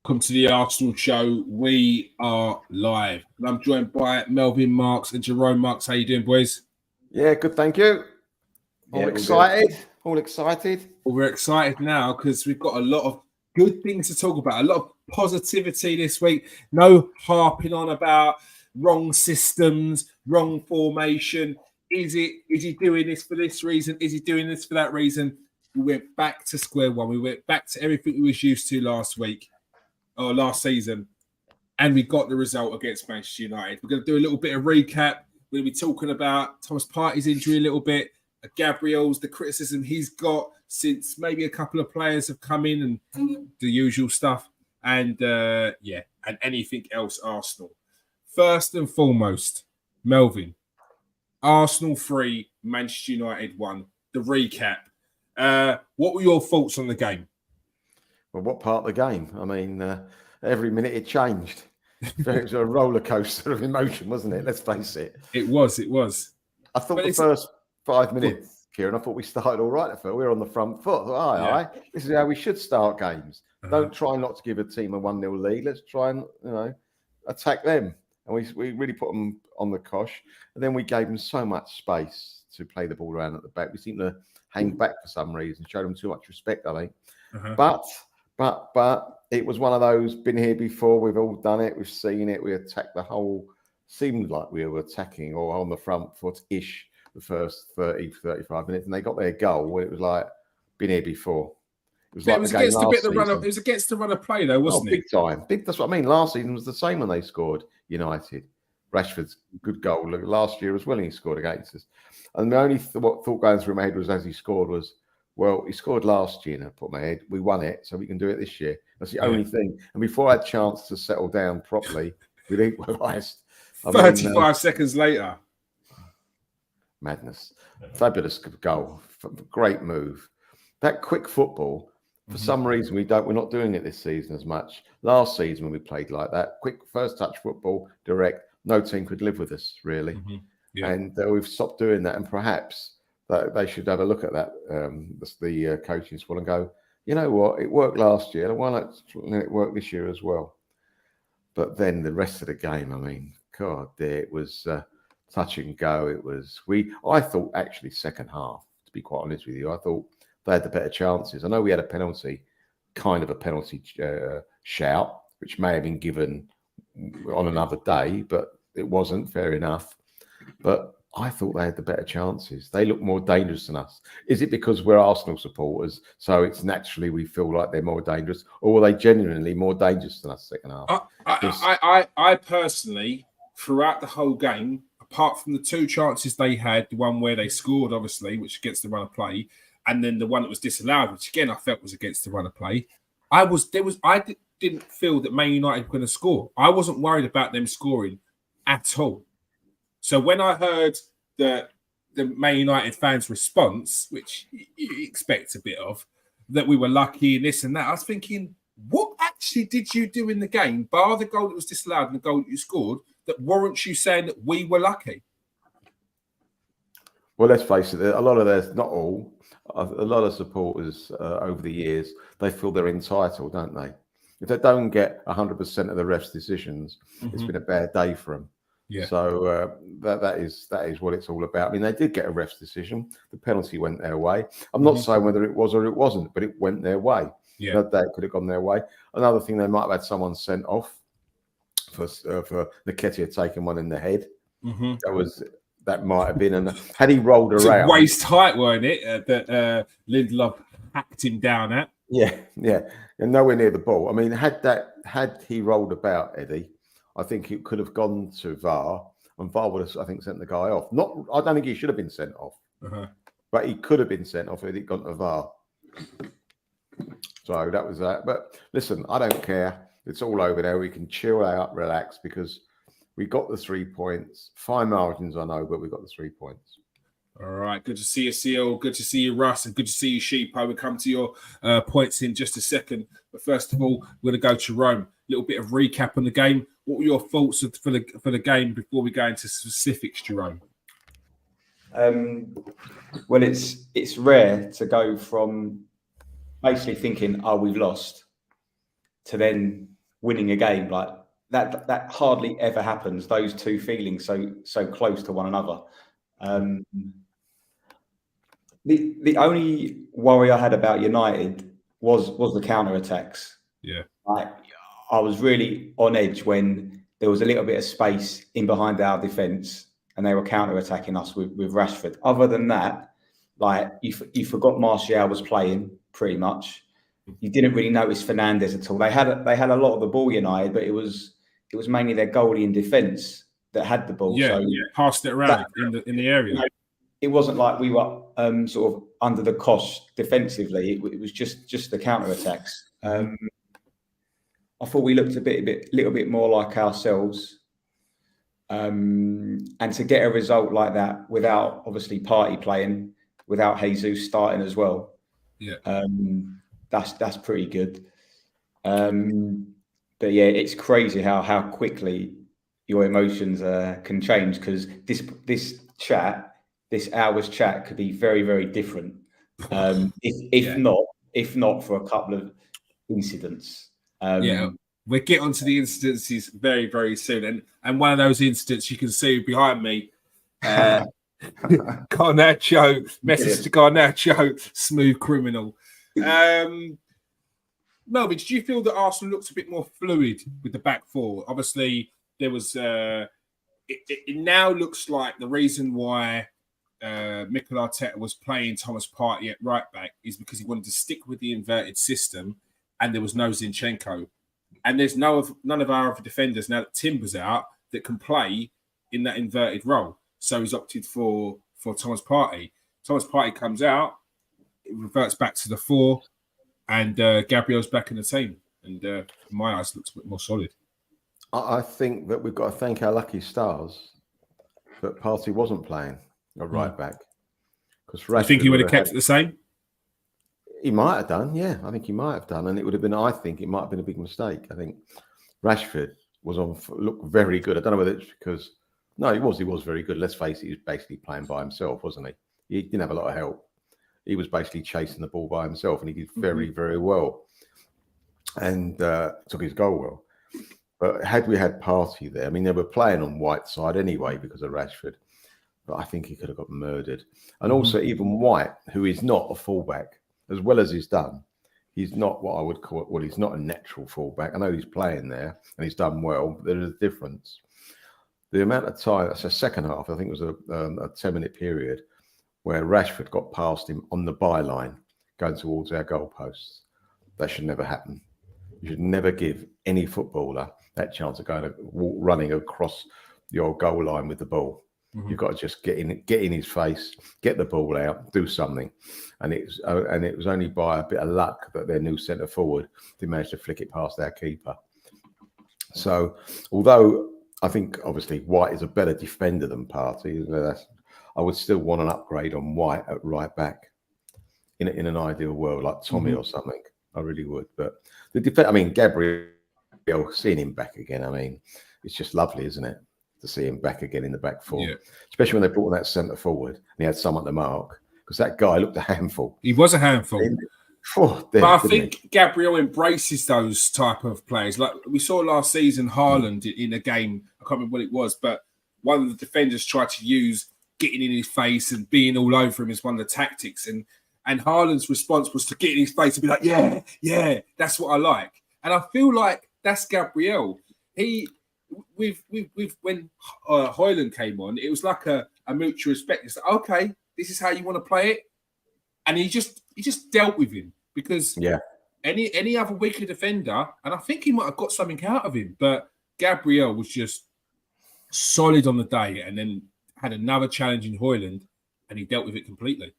Welcome to the Arsenal show. We are live. And I'm joined by Melvin Marks and Jerome Marks. How you doing, boys? Yeah, good, thank you. All excited. We're excited now because we've got a lot of good things to talk about, a lot of positivity this week. No harping on about wrong systems, wrong formation. Is he doing this for this reason? Is he doing this for that reason? We went back to square one. We went back to everything we was used to last season, and we got the result against Manchester United. We're going to do a little bit of recap. We're going to be talking about Thomas Partey's injury a little bit, Gabriel's, the criticism he's got since maybe a couple of players have come in and the usual stuff, and anything else Arsenal. First and foremost, Melvin, Arsenal 3, Manchester United 1, the recap. What were your thoughts on the game? Well, what part of the game? I mean, every minute it changed. It was a roller coaster of emotion, wasn't it? Let's face it. It was. I thought the first 5 minutes, Kieran, I thought we started all right. I thought we were on the front foot. I thought, all right, this is how we should start games. Don't try not to give a team a 1-0 lead. Let's try and, attack them. And we really put them on the cosh. And then we gave them so much space to play the ball around at the back. We seemed to hang back for some reason, showed them too much respect, I think. But it was one of those, been here before, we've all done it, we've seen it, we attacked the whole, seemed like we were attacking or on the front foot-ish the first 30, 35 minutes, and they got their goal when it was like, been here before. It was against the run of play though, wasn't it? Big time. That's what I mean. Last season was the same when they scored, United. Rashford's good goal. Last year as well, he scored against us. And the only thought going through my head was as he scored was, well, he scored last year, and I put my head, we won it, so we can do it this year. That's the only thing. And before I had a chance to settle down properly, we'd equalised. 35 seconds later. Madness. Fabulous goal. Great move. That quick football, for some reason, we're not doing it this season as much. Last season when we played like that, quick first touch football, direct, no team could live with us, really. And we've stopped doing that, and perhaps they should have a look at that, the coaching squad, and go, you know what, it worked last year, why not let it work this year as well? But then the rest of the game, I mean, God, it was touch and go. I thought actually second half, to be quite honest with you, I thought they had the better chances. I know we had a penalty shout, which may have been given on another day, but it wasn't, fair enough. But I thought they had the better chances. They look more dangerous than us. Is it because we're Arsenal supporters, so it's naturally we feel like they're more dangerous, or were they genuinely more dangerous than us second half? I personally, throughout the whole game, apart from the two chances they had, the one where they scored, obviously, which against the run of play, and then the one that was disallowed, which again I felt was against the run of play, I didn't feel that Man United were going to score. I wasn't worried about them scoring at all. So when I heard the Man United fans' response, which you expect a bit of, that we were lucky and this and that, I was thinking, what actually did you do in the game, bar the goal that was disallowed and the goal that you scored, that warrants you saying that we were lucky? Well, let's face it, a lot of not all, a lot of supporters over the years, they feel they're entitled, don't they? If they don't get 100% of the ref's decisions, it's been a bad day for them. Yeah. So that is what it's all about. I mean, they did get a ref's decision. The penalty went their way. I'm not saying whether it was or it wasn't, but it went their way. Yeah. That day it could have gone their way. Another thing, they might have had someone sent off for Nketiah taking one in the head. That might have been. And had he rolled around, waist height, weren't it? That Lindelof hacked him down at. Yeah, and nowhere near the ball. I mean, had he rolled about, Eddie, I think it could have gone to VAR, and VAR would have, I think, sent the guy off. I don't think he should have been sent off, but he could have been sent off if he'd gone to VAR. So that was that. But listen, I don't care. It's all over now. We can chill out, relax, because we got the 3 points. Fine margins, I know, but we got the 3 points. All right. Good to see you, Seal. Good to see you, Russ. And good to see you, Sheepo. We'll come to your points in just a second. But first of all, we're going to go to Rome. A little bit of recap on the game. What were your thoughts for the game before we go into specifics, Jerome? Well, it's rare to go from basically thinking, oh, we've lost, to then winning a game like that. That hardly ever happens. Those two feeling so close to one another. The only worry I had about United was the counter attacks. Yeah. I was really on edge when there was a little bit of space in behind our defence and they were counter attacking us with Rashford. Other than that, like you forgot Martial was playing pretty much. You didn't really notice Fernandes at all. They had a lot of the ball, United, but it was mainly their goalie in defence that had the ball. Yeah, so passed it around in the area. You know, it wasn't like we were sort of under the cosh defensively. It was just the counter attacks. I thought we looked little bit more like ourselves, and to get a result like that without obviously Partey playing, without Jesus starting as well. Yeah, that's pretty good. But yeah, it's crazy how quickly your emotions can change, because this hour's chat could be very, very different if not for a couple of incidents. We'll get onto the incidences very, very soon, and one of those incidents you can see behind me. Garnacho, message to Garnacho, smooth criminal. Melvin, did you feel that Arsenal looked a bit more fluid with the back four? Obviously, there was. It now looks like the reason why Mikel Arteta was playing Thomas Partey at right back is because he wanted to stick with the inverted system, and there was no Zinchenko, and there's none of our other defenders now that Timber's out that can play in that inverted role. So he's opted for Thomas Partey. Thomas Partey comes out, it reverts back to the four, and Gabriel's back in the team. And in my eyes, looks a bit more solid. I think that we've got to thank our lucky stars that Partey wasn't playing a right back. Because I think he would have kept it the same. He might have done, yeah. I think he might have done, and it would have been. I think it might have been a big mistake. I think Rashford looked very good. I don't know whether it's because he was very good. Let's face it, he was basically playing by himself, wasn't he? He didn't have a lot of help. He was basically chasing the ball by himself, and he did very, very well, and took his goal well. But had we had Partey there, I mean, they were playing on White's side anyway because of Rashford, but I think he could have got murdered. And also, even White, who is not a fullback, as well as he's done, he's not what I would call it. Well, he's not a natural fullback. I know he's playing there and he's done well, but there is a difference. The amount of time, that's a second half, I think it was a 10-minute period where Rashford got past him on the byline going towards our goalposts. That should never happen. You should never give any footballer that chance of running across your goal line with the ball. You've got to just get in his face, get the ball out, do something. And it was only by a bit of luck that their new centre forward did manage to flick it past our keeper. So, although I think obviously White is a better defender than Partey, I would still want an upgrade on White at right back in an ideal world, like Tommy or something. I really would. But the defense, I mean, Gabriel, seeing him back again, I mean, it's just lovely, isn't it? To see him back again in the back four, especially when they brought that centre forward and he had someone to mark, because that guy looked a handful. He was a handful. But I think Gabriel embraces those type of players. Like we saw last season, Haaland in a game, I can't remember what it was, but one of the defenders tried to use getting in his face and being all over him as one of the tactics. And Haaland's response was to get in his face and be like, yeah, that's what I like. And I feel like that's Gabriel. With when Højlund came on, it was like a mutual respect. It's like, okay, this is how you want to play it, and he just dealt with him, because any other weaker defender, and I think he might have got something out of him, but Gabriel was just solid on the day, and then had another challenge in Højlund, and he dealt with it completely.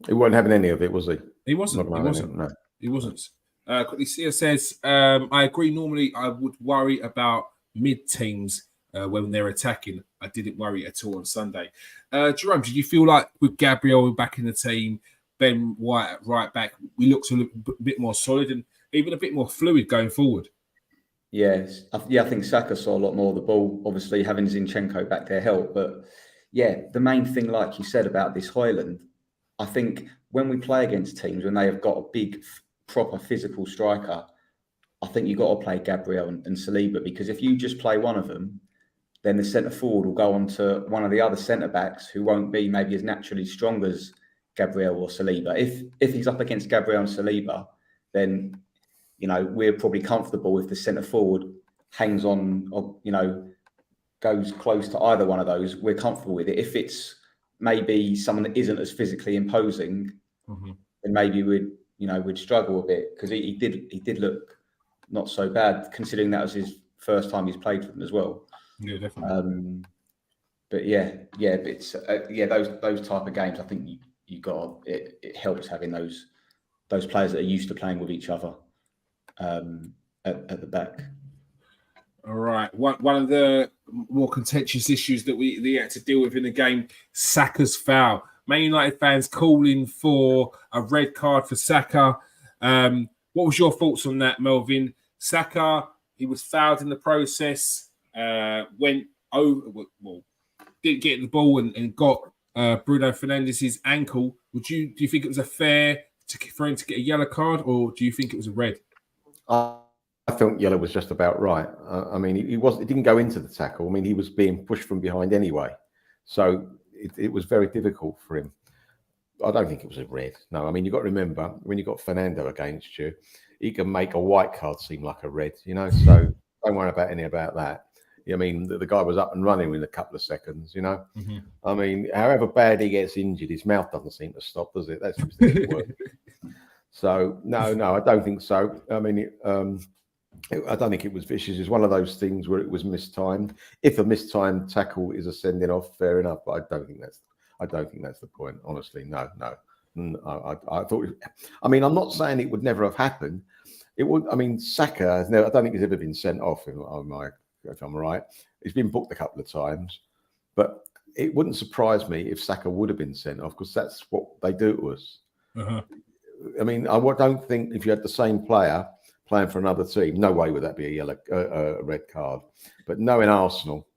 He wasn't having any of it, was he? He wasn't. No. He wasn't. Quickly, Sia says, I agree. Normally, I would worry about mid-teams when they're attacking. I didn't worry at all on Sunday. Jerome, did you feel like with Gabriel back in the team, Ben White at right back, we looked a bit more solid and even a bit more fluid going forward? Yes. I think Saka saw a lot more of the ball. Obviously, having Zinchenko back there helped. But yeah, the main thing, like you said about this Højlund, I think when we play against teams, when they have got a big, proper physical striker, I think you've got to play Gabriel and Saliba, because if you just play one of them, then the centre forward will go on to one of the other centre backs who won't be maybe as naturally strong as Gabriel or Saliba. If he's up against Gabriel and Saliba, then we're probably comfortable if the centre forward hangs on, or goes close to either one of those. We're comfortable with it. If it's maybe someone that isn't as physically imposing, then maybe we'd struggle a bit, because he did look not so bad, considering that was his first time he's played for them as well. Yeah, definitely. But it's those type of games. I think you got it helps having those players that are used to playing with each other at the back. All right. One of the more contentious issues that we had to deal with in the game, Saka's foul. Man United fans calling for a red card for Saka. What was your thoughts on that, Melvin? Saka, he was fouled in the process, went over, didn't get the ball and got Bruno Fernandes's ankle. Do you think it was fair for him to get a yellow card, or do you think it was a red? I think yellow was just about right. I mean, he didn't go into the tackle. I mean, he was being pushed from behind anyway, so it was very difficult for him. I don't think it was a red. No, I mean, you've got to remember, when you've got Fernando against you, he can make a white card seem like a red, so don't worry about any about that. I mean, the guy was up and running in a couple of seconds, I mean, however bad he gets injured, his mouth doesn't seem to stop, does it? That's just the word. So, no, I don't think so. I mean, I don't think it was vicious. It's one of those things where it was mistimed. If a mistimed tackle is a sending off, fair enough, but I don't think that's the point. Honestly, no. I thought. I mean, I'm not saying it would never have happened. It would. I mean, Saka has never. I don't think he's ever been sent off. If I'm right, he's been booked a couple of times, but it wouldn't surprise me if Saka would have been sent off, because that's what they do to us. I mean, I don't think if you had the same player playing for another team, no way would that be a red card. But knowing Arsenal,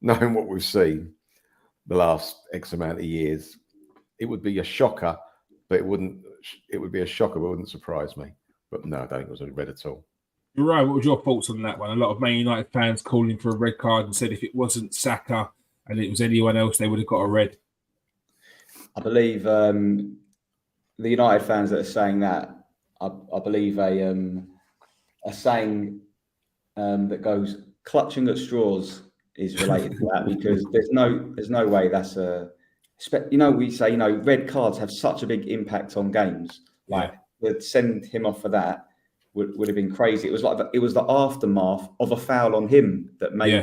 knowing what we've seen the last X amount of years, it would be a shocker, but it would be a shocker, but it wouldn't surprise me. But no, I don't think it was a red at all. Right, what was your thoughts on that one? A lot of Man United fans calling for a red card and said if it wasn't Saka and it was anyone else, they would have got a red. I believe the United fans that are saying that, I believe a saying that goes clutching at straws is related to that, because there's no way that's we say red cards have such a big impact on games. Like to send him off for that would have been crazy. It was the aftermath of a foul on him that made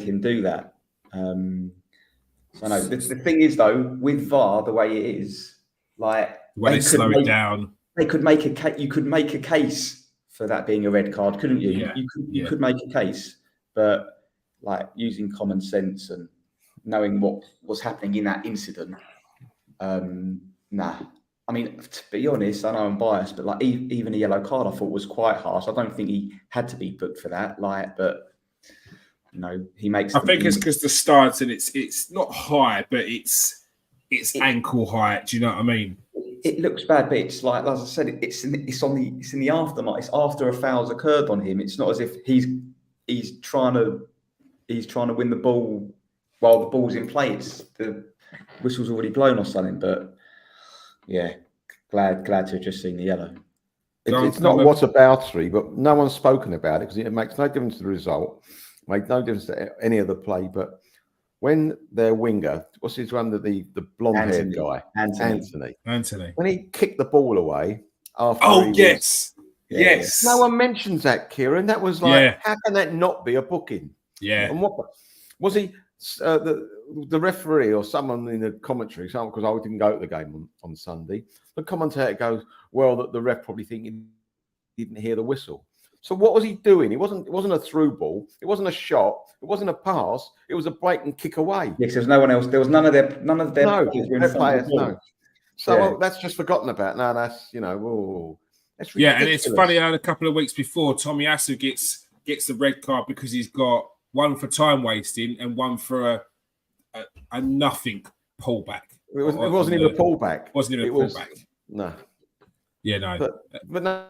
him do that. So no, the thing is though, with VAR the way it is, like when they slow it down, you could make a case for that being a red card, couldn't you? Yeah. You could make a case, but like using common sense and knowing what was happening in that incident, nah. I mean, to be honest, I know I'm biased, but like even a yellow card I thought was quite harsh. I don't think he had to be booked for that. But he makes. I think it's because the stance and it's not high, but it's ankle height. Do you know what I mean? It looks bad, but it's like as I said, it's in the aftermath. It's after a foul's occurred on him. It's not as if he's trying to win the ball while the ball's in play. It's the whistle's already blown or something. But yeah, glad to have just seen the yellow. It's not whataboutery, but no one's spoken about it because it makes no difference to the result. Made no difference to any of the play, but when their winger, what's his one, the blonde-haired guy, Anthony, when he kicked the ball away after, yes, no one mentions that, Kieran. That was like, how can that not be a booking? Yeah, and what was he? The referee or someone in the commentary, because I didn't go to the game on Sunday. The commentator goes, "Well, the ref probably thinking he didn't hear the whistle." So what was he doing? It wasn't a through ball. It wasn't a shot. It wasn't a pass. It was a blatant kick away. Yes, there's no one else. There was none of their players. No. So that's just forgotten about. No, that's that's ridiculous. Yeah, and it's funny how a couple of weeks before Tommy Asu gets the red card because he's got one for time wasting and one for a nothing pullback. It wasn't even a pullback. Wasn't even a pullback. No. Yeah, no. But no,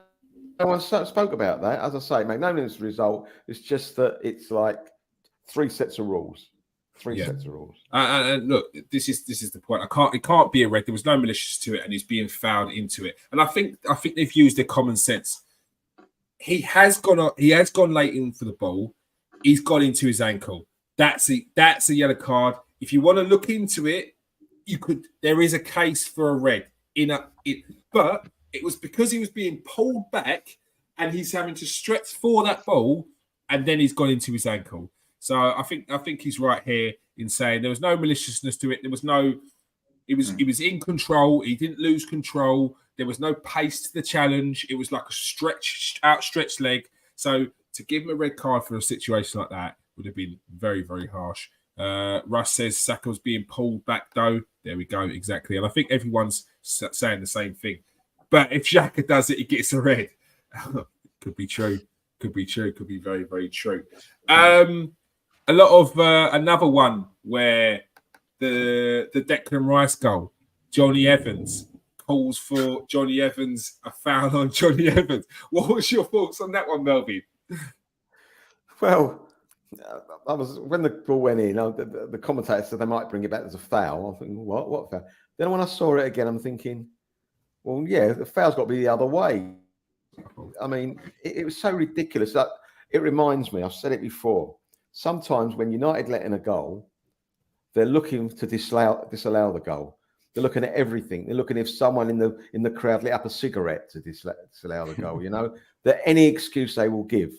Someone spoke about that. As I say, mate, no news result. It's just that it's like 3 sets of rules. Three sets of rules. And look, this is the point. It can't be a red. There was no malicious to it, and he's being fouled into it. And I think they've used their common sense. He has gone late in for the ball. He's got into his ankle. That's a yellow card. If you want to look into it, you could. There is a case for a red but it was because he was being pulled back and he's having to stretch for that ball, and then he's gone into his ankle. So I think he's right here in saying there was no maliciousness to it. There was no. He was in control. He didn't lose control. There was no pace to the challenge. It was like a outstretched leg. So to give him a red card for a situation like that would have been very, very harsh. Russ says Saka was being pulled back, though. There we go, exactly. And I think everyone's saying the same thing. But if Xhaka does it, he gets a red. Could be true. Could be true. Could be very, very true. A lot of another one where the Declan Rice goal, Johnny Evans calls for Johnny Evans, a foul on Johnny Evans. What was your thoughts on that one, Melvin? Well, when the ball went in, the commentator said they might bring it back as a foul. I'm thinking, what foul? Then when I saw it again, I'm thinking, well, yeah, the foul's got to be the other way. I mean, it was so ridiculous. That it reminds me, I've said it before, sometimes when United let in a goal, they're looking to disallow the goal. They're looking at everything. They're looking if someone in the crowd lit up a cigarette to disallow the goal. That any excuse they will give.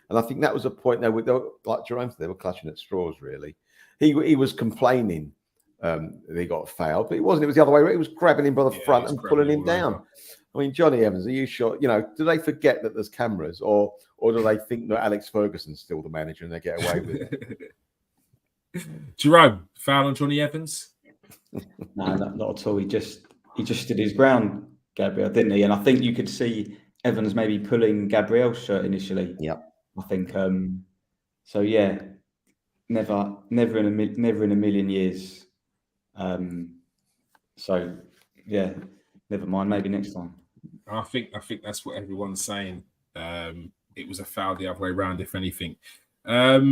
And I think that was a point they were like Jerome said, they were clutching at straws. Really, he was complaining that he got fouled, but it wasn't. It was the other way. He was grabbing him by the front and pulling him down. Over. I mean, Johnny Evans, are you sure? Do they forget that there's cameras, or do they think that Alex Ferguson's still the manager and they get away with it? Jerome, foul on Johnny Evans? No, not at all. He just stood his ground, Gabriel, didn't he? And I think you could see Evans maybe pulling Gabriel's shirt initially. Yeah, I think. So yeah, never in a million years. So yeah, never mind. Maybe next time. I think that's what everyone's saying. It was a foul the other way around, if anything. A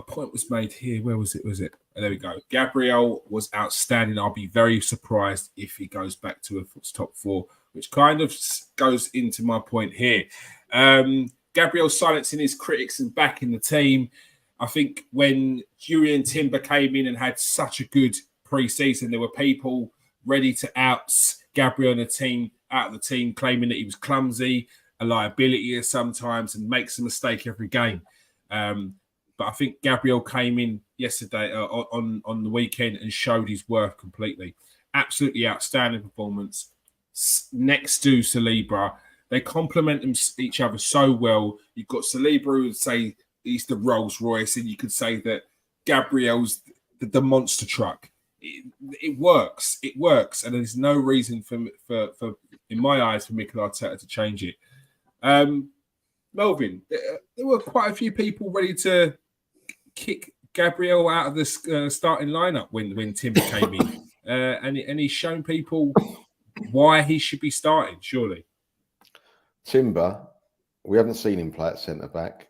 point was made here. Where was it? There we go. Gabriel was outstanding. I'll be very surprised if he goes back to a top 4, which kind of goes into my point here. Gabriel silencing his critics and backing the team. I think when Julian Timber came in and had such a good pre-season, there were people ready to out Gabriel and the team, out of the team, claiming that he was clumsy, a liability sometimes, and makes a mistake every game. But I think Gabriel came in yesterday on the weekend and showed his worth completely. Absolutely outstanding performance. Next to Saliba, they complement each other so well. You've got Saliba who would say he's the Rolls Royce, and you could say that Gabriel's the monster truck. It works. It works, and there's no reason for in my eyes, for Mikel Arteta to change it. Melvin, there were quite a few people ready to kick Gabriel out of the starting lineup when Timber came in, and he's shown people why he should be starting. Surely, Timber, we haven't seen him play at centre back,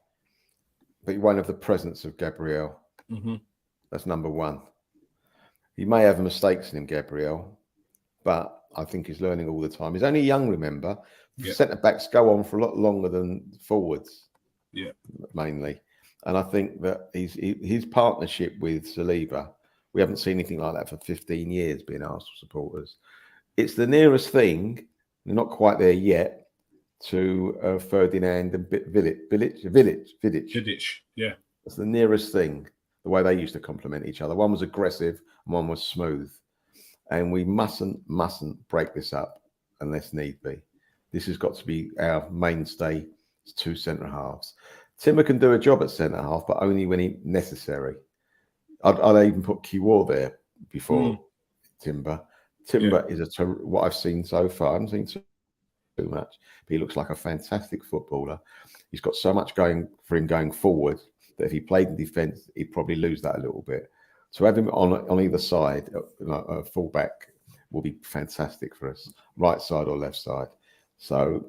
but he won't have the presence of Gabriel. Mm-hmm. That's number one. He may have mistakes in him, Gabriel, but I think he's learning all the time. He's only young, remember. Yeah. Centre backs go on for a lot longer than forwards. Yeah, mainly. And I think that his partnership with Saliba, we haven't seen anything like that for 15 years, being Arsenal supporters. It's the nearest thing, they're not quite there yet, to Ferdinand and Vidic. Yeah. It's the nearest thing, the way they used to complement each other. One was aggressive and one was smooth. And we mustn't break this up unless need be. This has got to be our mainstay, 2 centre halves. Timber can do a job at centre half, but only when necessary. I'd even put Kiwor there before Timber. Timber is what I've seen so far. I haven't seen too much, but he looks like a fantastic footballer. He's got so much going for him going forward that if he played in defence, he'd probably lose that a little bit. To have him on either side, a fullback, will be fantastic for us, right side or left side. So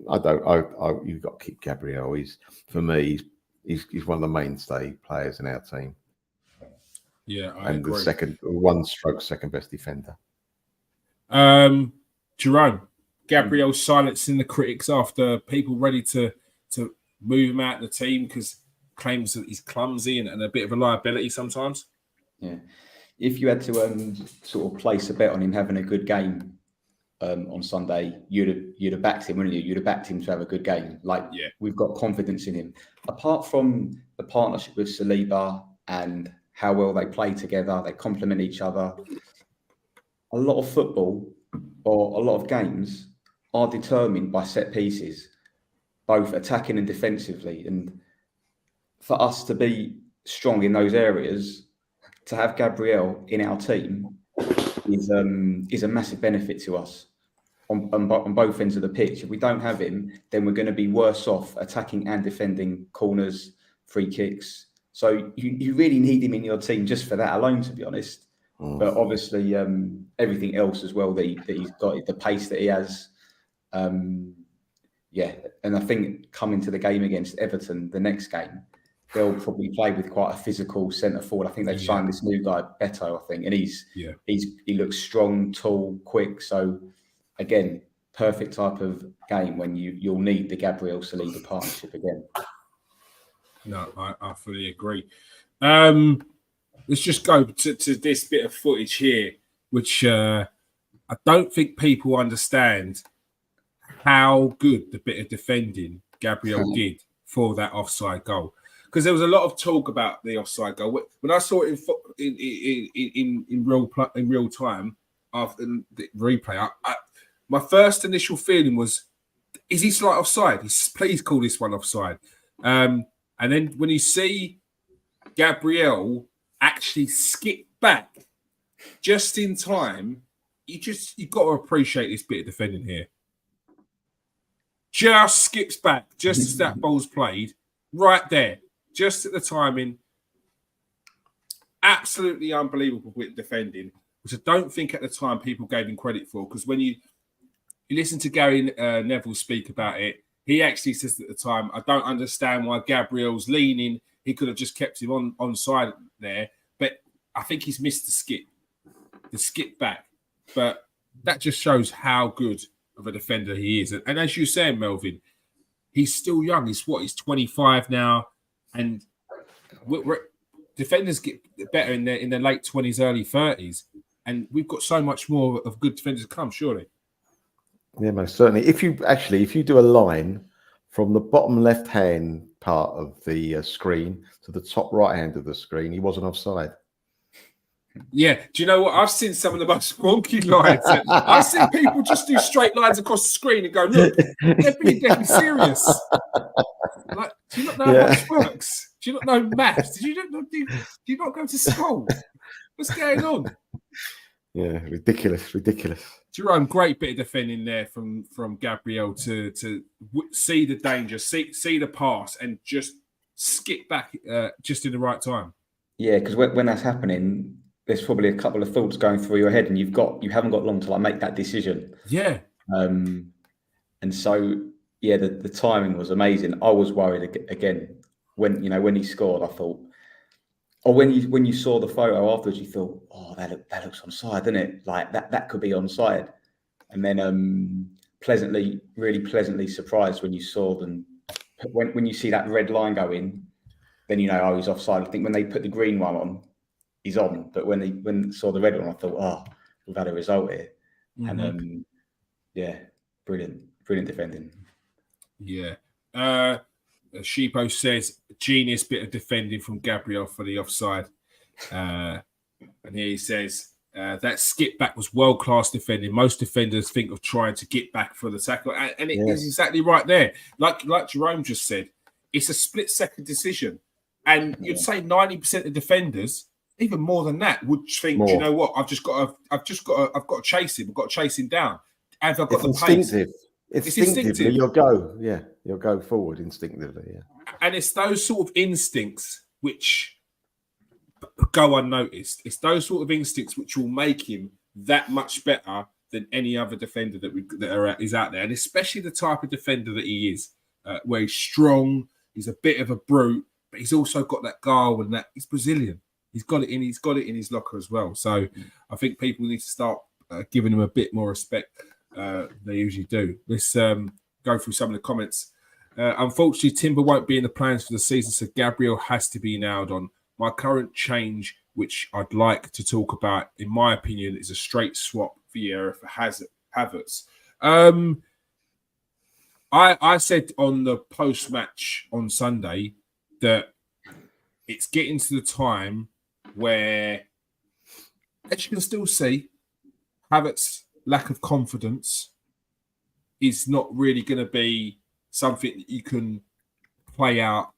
you've got to keep Gabriel. For me, he's one of the mainstay players in our team. Yeah, I and agree. the second best defender. Jerome, Gabriel silencing the critics after people ready to move him out of the team because claims that he's clumsy and a bit of a liability sometimes. Yeah, if you had to sort of place a bet on him having a good game on Sunday, you'd have backed him, wouldn't you? You'd have backed him to have a good game. We've got confidence in him. Apart from the partnership with Saliba and how well they play together, they complement each other. A lot of football or a lot of games are determined by set pieces, both attacking and defensively. And for us to be strong in those areas, to have Gabriel in our team is a massive benefit to us on both ends of the pitch. If we don't have him, then we're going to be worse off attacking and defending corners, free kicks. So you really need him in your team just for that alone, to be honest. But obviously, everything else as well that he's got, the pace that he has. And I think coming to the game against Everton, the next game, they'll probably play with quite a physical centre forward. I think they've signed this new guy, Beto, I think, and he looks strong, tall, quick. So again, perfect type of game when you'll need the Gabriel Saliba partnership again. No, I fully agree. Let's just go to this bit of footage here, which I don't think people understand how good the bit of defending Gabriel did for that offside goal. Because there was a lot of talk about the offside goal. When I saw it in real time after the replay, my first initial feeling was, is he slight offside? Please call this one offside. And then when you see Gabriel actually skip back just in time, you've got to appreciate this bit of defending here. Just skips back, just as that ball's played, right there, just at the timing. Absolutely unbelievable bit defending, which I don't think at the time people gave him credit for, because when you listen to Gary Neville speak about it, he actually says at the time, I don't understand why Gabriel's leaning. He could have just kept him on side there. But I think he's missed the skip back. But that just shows how good of a defender he is. And as you're saying, Melvin, he's still young. He's 25 now. And defenders get better in their late 20s, early 30s. And we've got so much more of good defenders to come, surely. Yeah, most certainly. If you do a line from the bottom left-hand part of the screen to the top right-hand of the screen, he wasn't offside. Yeah. Do you know what? I've seen some of the most wonky lines. I've seen people just do straight lines across the screen and go, look, they're being deadly serious. Like, do you not know how this works? Do you not know maths? Do you not go to school? What's going on? Yeah, ridiculous. Jerome, great bit of defending there from Gabriel to see the danger, see the pass, and just skip back just in the right time. Yeah, because when that's happening, there's probably a couple of thoughts going through your head, and you haven't got long to make that decision. Yeah. And so the timing was amazing. I was worried again when he scored. I thought. Or when you saw the photo afterwards, you thought, oh, that looks onside, doesn't it? Like that could be onside. And then really pleasantly surprised when you saw them. When you see that red line go in, then you know, oh, he's offside. I think when they put the green one on, he's on. But when saw the red one, I thought, oh, we've had a result here. Mm-hmm. And brilliant defending. Yeah. Sheepo says, genius bit of defending from Gabriel for the offside. And here he says, that skip back was world-class defending. Most defenders think of trying to get back for the tackle. And it is exactly right there. Like Jerome just said, it's a split-second decision. And you'd say 90% of defenders, even more than that, would think, do you know what? I've got to chase him. I've got to chase him down. Have I got the instinctive. pace? It's instinctive. You'll go forward instinctively. Yeah, and it's those sort of instincts which go unnoticed. It's those sort of instincts which will make him that much better than any other defender is out there, and especially the type of defender that he is, where he's strong, he's a bit of a brute, but he's also got that guile and that he's Brazilian. He's got it in his locker as well. So I think people need to start giving him a bit more respect than they usually do. Let's go through some of the comments. Unfortunately, Timber won't be in the plans for the season, so Gabriel has to be nailed on. My current change, which I'd like to talk about, in my opinion, is a straight swap Vieira for Havertz. I said on the post-match on Sunday that it's getting to the time where, as you can still see, Havertz's lack of confidence is not really going to be something that you can play out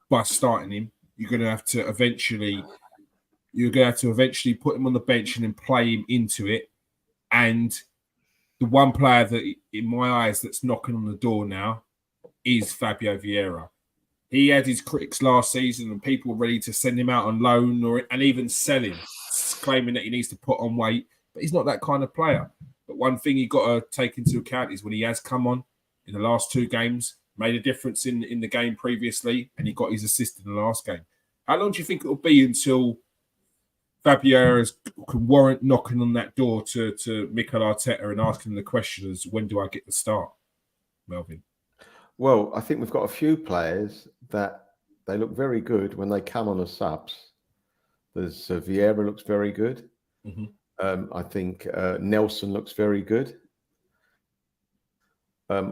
by starting him. You're going to have to eventually put him on the bench and then play him into it. And the one player that, in my eyes, that's knocking on the door now is Fabio Vieira. He had his critics last season, and people were ready to send him out on loan and even sell him, claiming that he needs to put on weight. But he's not that kind of player. But one thing you've got to take into account is when he has come on in the last 2 games, made a difference in the game previously, and he got his assist in the last game. How long do you think it will be until Fabio can warrant knocking on that door to Mikel Arteta and asking the question as, when do I get the start, Melvin? Well, I think we've got a few players that they look very good when they come on as subs. There's Vieira looks very good. Mm-hmm. I think Nelson looks very good.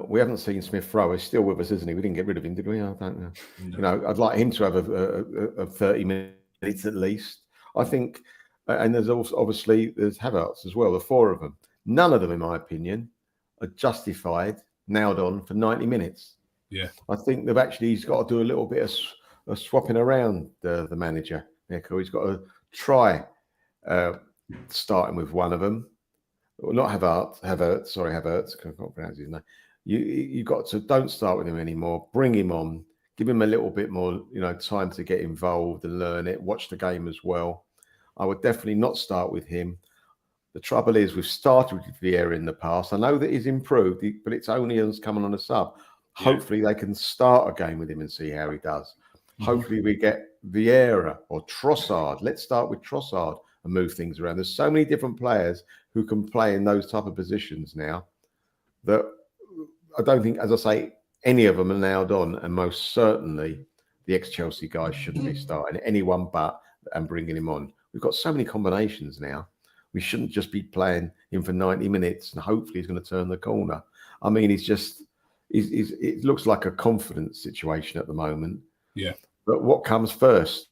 We haven't seen Smith Rowe. He's still with us, isn't he? We didn't get rid of him, did we? I don't know. No. You know, I'd like him to have a 30 minutes at least. I think, and there's also obviously there's Havertz as well. The 4 of them. None of them, in my opinion, are justified, nailed on for 90 minutes. Yeah, I think he's got to do a little bit of swapping around the manager. He's got to try starting with one of them. Well, not Havertz. Sorry, Havertz. I can't pronounce his name. You got to don't start with him anymore. Bring him on. Give him a little bit more, time to get involved and learn it. Watch the game as well. I would definitely not start with him. The trouble is, we've started with Vieira in the past. I know that he's improved, but it's only us coming on a sub. Yeah. Hopefully, they can start a game with him and see how he does. Mm-hmm. Hopefully, we get Vieira or Trossard. Let's start with Trossard and move things around. There's so many different players who can play in those type of positions now that I don't think, as I say, any of them are nailed on, and most certainly the ex-Chelsea guys shouldn't be starting anyone but and bringing him on. We've got so many combinations now. We shouldn't just be playing him for 90 minutes and hopefully he's going to turn the corner. I mean, it looks like a confidence situation at the moment. Yeah. But what comes first?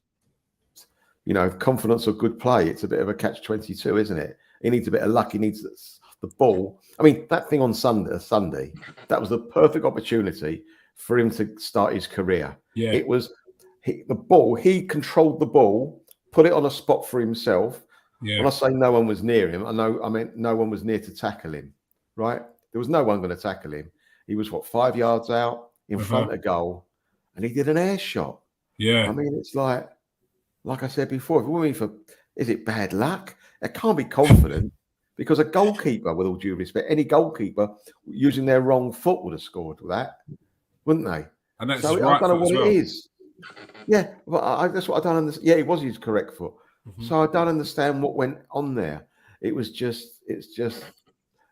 Confidence or good play. It's a bit of a catch-22, isn't it? He needs a bit of luck. He needs the ball. I mean, that thing on Sunday, that was the perfect opportunity for him to start his career. Yeah. It was the ball. He controlled the ball, put it on a spot for himself. Yeah. When I say no one was near him, I meant no one was near to tackle him, right? There was no one going to tackle him. He was, 5 yards out in front of goal, and he did an air shot. Yeah. I mean, it's like I said before, if we're is it bad luck? It can't be confident because a goalkeeper, with all due respect, any goalkeeper using their wrong foot would have scored with that, wouldn't they? And that's so right I don't know what it is. Yeah, but that's what I don't understand. Yeah, it was his correct foot. Mm-hmm. So I don't understand what went on there. It's just, it'd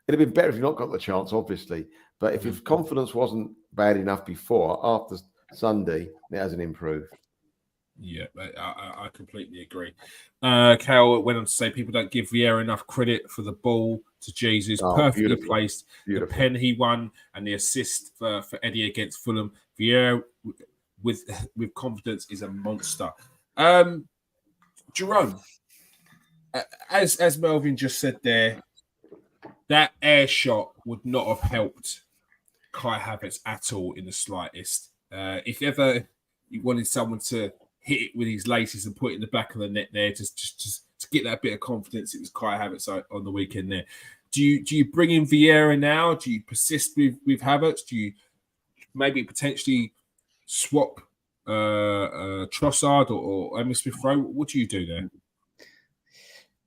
have been better if you not got the chance, obviously. But if his confidence wasn't bad enough before, after Sunday, it hasn't improved. Yeah, I completely agree. Cal went on to say people don't give Vieira enough credit for the ball to Jesus. Perfectly placed. Beautiful. The pen he won and the assist for Eddie against Fulham. Vieira with confidence is a monster. Jerome, as Melvin just said there, that air shot would not have helped Kai Havertz at all in the slightest. If ever you wanted someone to hit it with his laces and put it in the back of the net there, just to get that bit of confidence, it was Kai Havertz on the weekend there. Do you bring in Vieira now? Do you persist with Havertz? Do you maybe potentially swap Trossard or Emil Smith Rowe? What do you do there?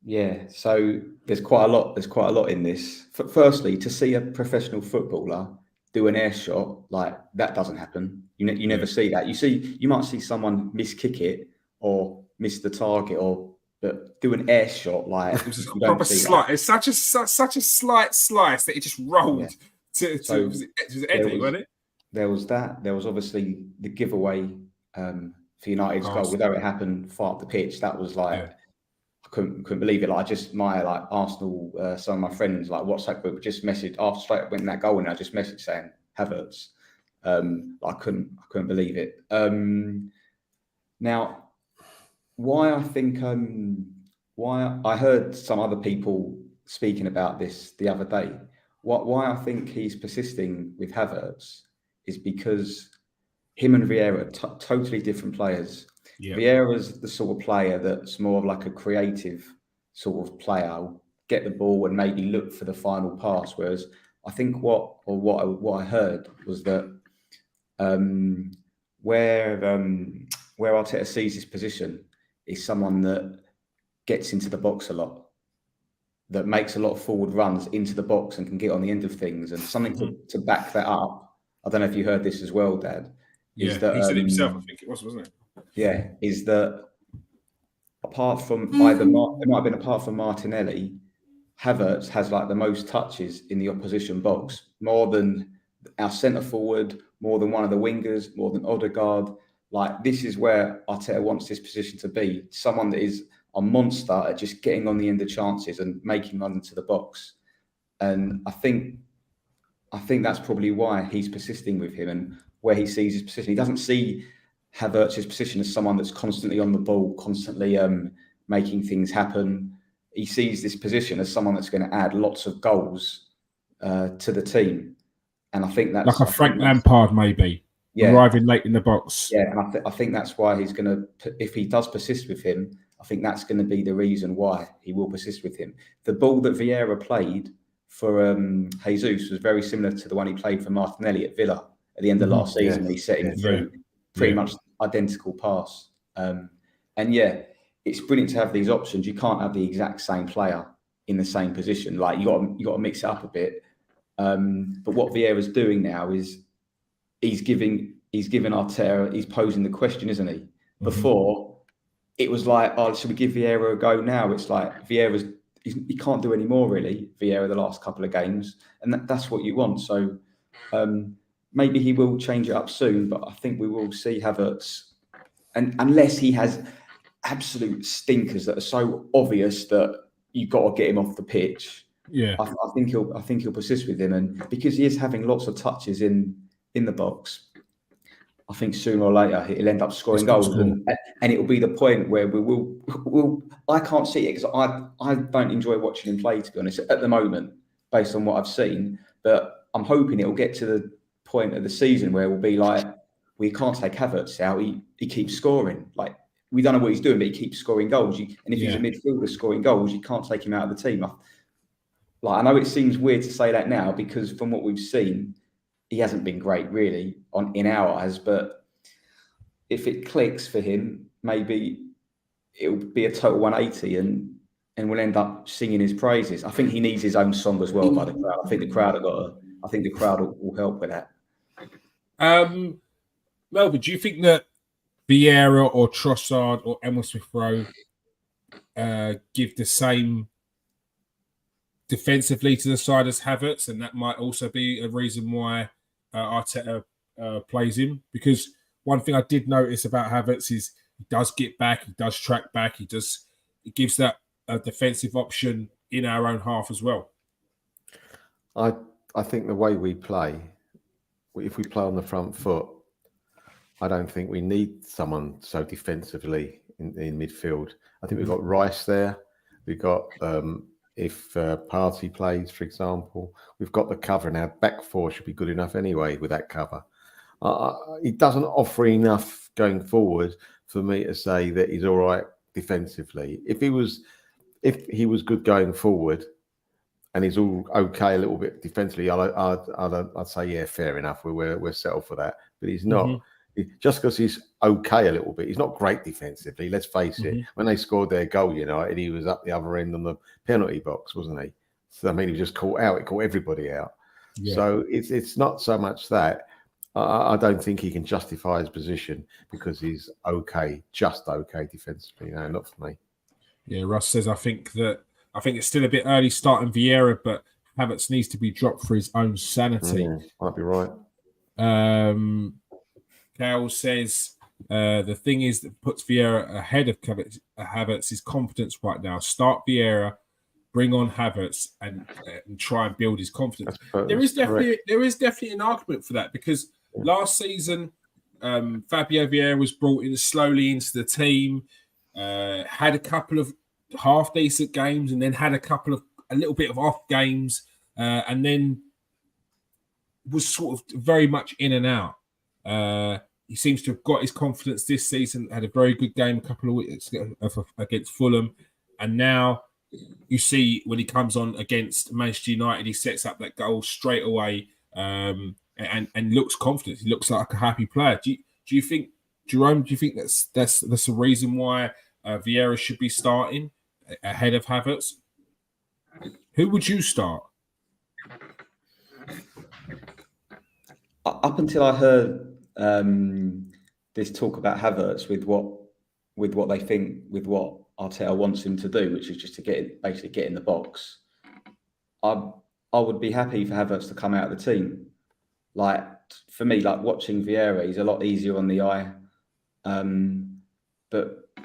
Yeah, so there's quite a lot. There's quite a lot in this. Firstly, to see a professional footballer do an air shot like that doesn't happen. You never see that. You might see someone miss kick it or miss the target, but do an air shot like It was just a you don't proper see slice. that. It's such a slight slice that it just rolled So was it Eddie, wasn't it? There was that. There was obviously the giveaway for United's goal. Although it happened far up the pitch, that was like I couldn't believe it. Like my Arsenal, some of my friends like WhatsApp group just messaged after straight when that goal and I just messaged saying Havertz. I couldn't believe it. Now, why I think why I heard some other people speaking about this the other day. Why I think he's persisting with Havertz is because him and Vieira are totally different players. Yeah. Vieira's the sort of player that's more of like a creative sort of player, get the ball and maybe look for the final pass. Whereas I think what I heard was that where Arteta sees his position is someone that gets into the box a lot, that makes a lot of forward runs into the box and can get on the end of things, and something to back that up. I don't know if you heard this as well, Dad. Yeah, he said it himself. I think it was, wasn't it? Yeah, is that apart from apart from Martinelli, Havertz has like the most touches in the opposition box, more than our centre forward, more than one of the wingers, more than Odegaard. Like this is where Arteta wants this position to be. Someone that is a monster at just getting on the end of chances and making runs into the box. And I think that's probably why he's persisting with him and where he sees his position. He doesn't see Havertz's position as someone that's constantly on the ball, constantly making things happen. He sees this position as someone that's going to add lots of goals to the team. And I think that's like a Frank Lampard, maybe. Yeah. Arriving late in the box. Yeah, and I think that's why he's going to, if he does persist with him, I think that's going to be the reason why he will persist with him. The ball that Vieira played for Jesus was very similar to the one he played for Martinelli at Villa at the end of last season when he set him through pretty much identical pass. And it's brilliant to have these options. You can't have the exact same player in the same position. Like you got to mix it up a bit. But what Vieira's doing now is he's giving Arteta, he's posing the question, isn't he? Before it was like, oh, should we give Vieira a go now? It's like he can't do any more really. Vieira the last couple of games, and that's what you want. So maybe he will change it up soon, but I think we will see Havertz, and unless he has absolute stinkers that are so obvious that you've got to get him off the pitch. Yeah, I think he'll persist with him, and because he is having lots of touches in the box, I think sooner or later he'll end up scoring goals, and it will be the point where we will. I can't see it because I don't enjoy watching him play, to be honest, at the moment, based on what I've seen. But I'm hoping it will get to the point of the season where we'll be like, we can't take Havertz out. He keeps scoring. Like we don't know what he's doing, but he keeps scoring goals. And if he's a midfielder scoring goals, you can't take him out of the team. I know it seems weird to say that now because from what we've seen, he hasn't been great really in our eyes, but if it clicks for him, maybe it'll be a total 180 and we'll end up singing his praises. I think he needs his own song as well by the crowd. I think the crowd will help with that. Melvin, do you think that Vieira or Trossard or Emile Smith-Rowe give the same defensively to the side as Havertz, and that might also be a reason why Arteta plays him? Because one thing I did notice about Havertz is he does get back, he does track back, he gives that defensive option in our own half as well. I think the way we play, if we play on the front foot, I don't think we need someone so defensively in midfield. I think we've got Rice there. We've got if Partey plays, for example, we've got the cover, and our back four should be good enough anyway with that cover. He doesn't offer enough going forward for me to say that he's all right defensively. If he was good going forward, and he's all okay a little bit defensively, I'd say fair enough. We're settled for that. But he's not. just because he's okay a little bit. He's not great defensively, let's face it. When they scored their goal, United, he was up the other end on the penalty box, wasn't he? So, I mean, he was just caught out. It caught everybody out. Yeah. So it's not so much that. I don't think he can justify his position because he's okay, just okay defensively. No, not for me. Yeah, Russ says, I think it's still a bit early starting Vieira, but Havertz needs to be dropped for his own sanity. Might be right. Carol says, the thing is that puts Vieira ahead of Havertz is confidence right now. Start Vieira, bring on Havertz, and try and build his confidence. There is definitely an argument for that because last season, Fabio Vieira was brought in slowly into the team, had a couple of half decent games, and then had a little bit of off games, and then was sort of very much in and out. He seems to have got his confidence this season, had a very good game a couple of weeks against Fulham. And now you see when he comes on against Manchester United, he sets up that goal straight away and looks confident. He looks like a happy player. Do you think, Jerome, that's the reason why Vieira should be starting ahead of Havertz? Who would you start? Up until I heard this talk about Havertz with what they think, with what Arteta wants him to do, which is just to get in the box, I would be happy for Havertz to come out of the team. Like, for me, like watching Vieira, he's a lot easier on the eye, but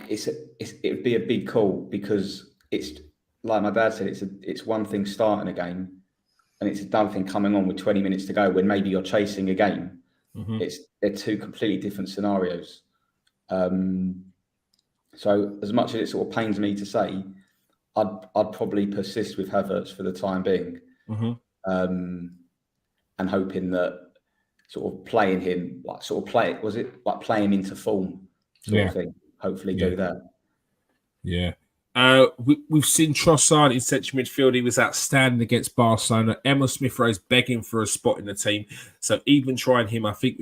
it would be a big call because it's like my dad said, it's one thing starting a game. And it's another thing coming on with 20 minutes to go when maybe you're chasing a game. They're two completely different scenarios. So as much as it sort of pains me to say, I'd probably persist with Havertz for the time being, and hoping that sort of playing him, playing into form sort of thing. Hopefully do that. Yeah. We've seen Trossard in central midfield. He was outstanding against Barcelona. Emil Smith-Rowe's begging for a spot in the team. So even trying him, I think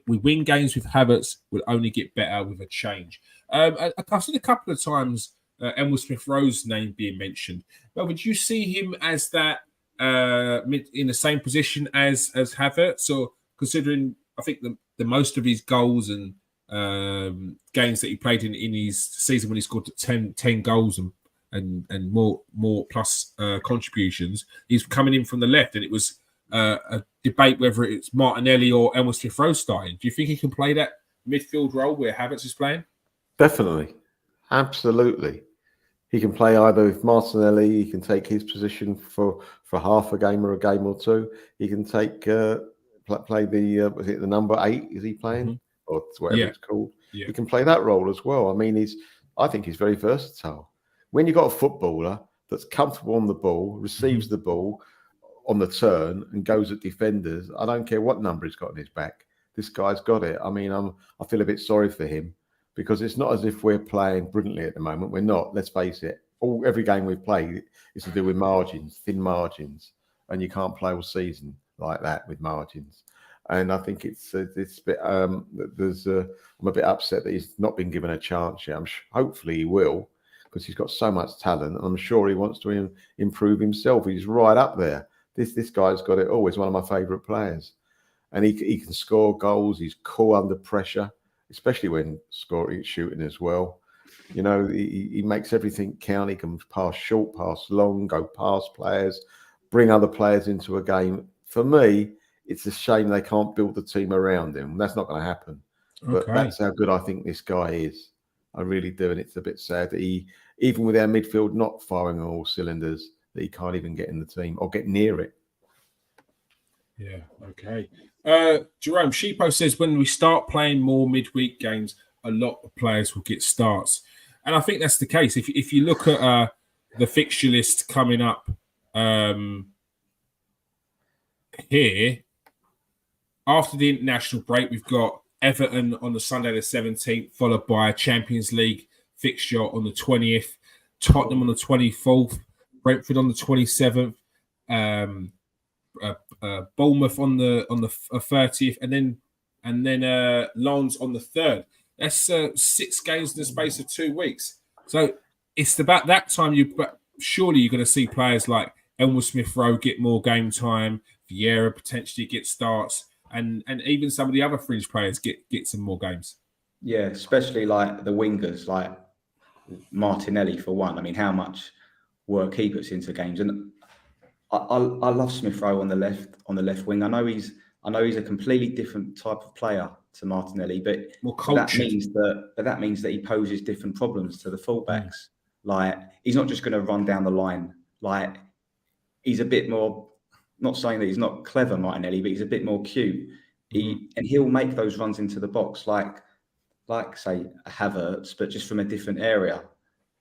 we win games with Havertz will only get better with a change. I've seen a couple of times Emil Smith-Rowe's name being mentioned. But would you see him as that in the same position as Havertz, or considering I think the most of his goals and games that he played in his season when he scored 10 goals and more plus contributions, he's coming in from the left, and it was a debate whether it's Martinelli or Emil Smith-Rowe starting. Do you think he can play that midfield role where Havertz is playing? Definitely, absolutely. He can play either with Martinelli. He can take his position for half a game or a game or two. He can take play the was it the number 8? Is he playing? Or whatever it's called. Yeah. He can play that role as well. I mean, I think he's very versatile. When you've got a footballer that's comfortable on the ball, receives the ball on the turn and goes at defenders, I don't care what number he's got on his back. This guy's got it. I mean, I feel a bit sorry for him because it's not as if we're playing brilliantly at the moment. We're not, let's face it. Every game we've played is to do with margins, thin margins, and you can't play all season like that with margins. And I think it's a bit. I'm a bit upset that he's not been given a chance yet. Hopefully he will, because he's got so much talent, and I'm sure he wants to improve himself. He's right up there. This guy's got it all. He's one of my favourite players, and he can score goals. He's cool under pressure, especially when shooting as well. You know, he makes everything count. He can pass short, pass long, go past players, bring other players into a game. For me, it's a shame they can't build the team around him. That's not going to happen. But that's how good I think this guy is. I really do. And it's a bit sad that even with our midfield not firing on all cylinders, that he can't even get in the team or get near it. Yeah, okay. Jerome, Sheepo says when we start playing more midweek games, a lot of players will get starts. And I think that's the case. If you look at the fixture list coming up here, after the international break, we've got Everton on the Sunday the 17th, followed by a Champions League fixture on the 20th, Tottenham on the 24th, Brentford on the 27th, Bournemouth on the 30th, and then Lens on the 3rd. That's 6 games in the space of 2 weeks. So it's about that time. But surely you're going to see players like Elmer Smith-Rowe get more game time. Vieira potentially get starts, and even some of the other fringe players get some more games. Yeah, especially like the wingers, like Martinelli for one. I mean, how much work he puts into games, and I love Smith-Rowe on the left wing. I know he's a completely different type of player to Martinelli, but that means that he poses different problems to the fullbacks. Like, he's not just going to run down the line. Like, he's a bit more. Not saying that he's not clever, Martinelli, but he's a bit more cute. He'll make those runs into the box, like say a Havertz, but just from a different area.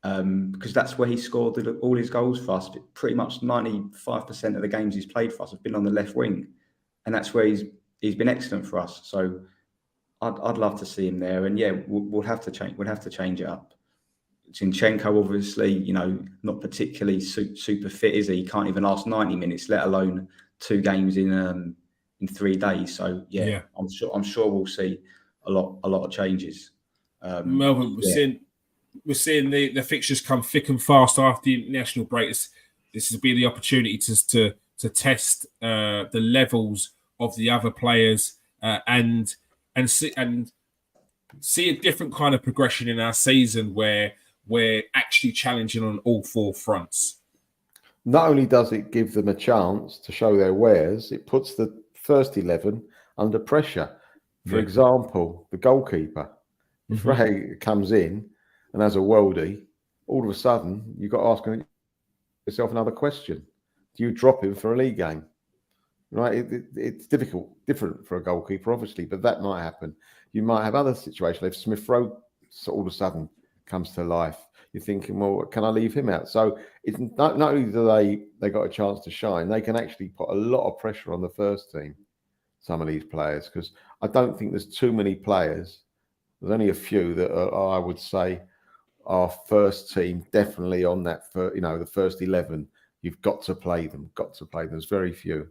Because that's where he scored all his goals for us. Pretty much 95% of the games he's played for us have been on the left wing, and that's where he's been excellent for us. So I'd love to see him there, and yeah, we'll have to change. We'll have to change it up. Zinchenko, obviously, not particularly super fit, is he? He can't even last 90 minutes, let alone 2 games in 3 days. So yeah. I'm sure we'll see a lot of changes. Melvin, we're seeing the fixtures come thick and fast after the international break. This will be the opportunity to test the levels of the other players and see a different kind of progression in our season where we're actually challenging on all 4 fronts. Not only does it give them a chance to show their wares, it puts the first 11 under pressure. For example, the goalkeeper. If Ray comes in and has a worldie, all of a sudden you've got to ask yourself another question. Do you drop him for a league game? Right? It's different for a goalkeeper, obviously, but that might happen. You might have other situations. If Smith-Rowe all of a sudden comes to life, you're thinking, well, can I leave him out? So it's not only do they got a chance to shine, they can actually put a lot of pressure on the first team, some of these players, because I don't think there's too many players. There's only a few that I would say are first team, definitely on that, the first 11. You've got to play them. There's very few.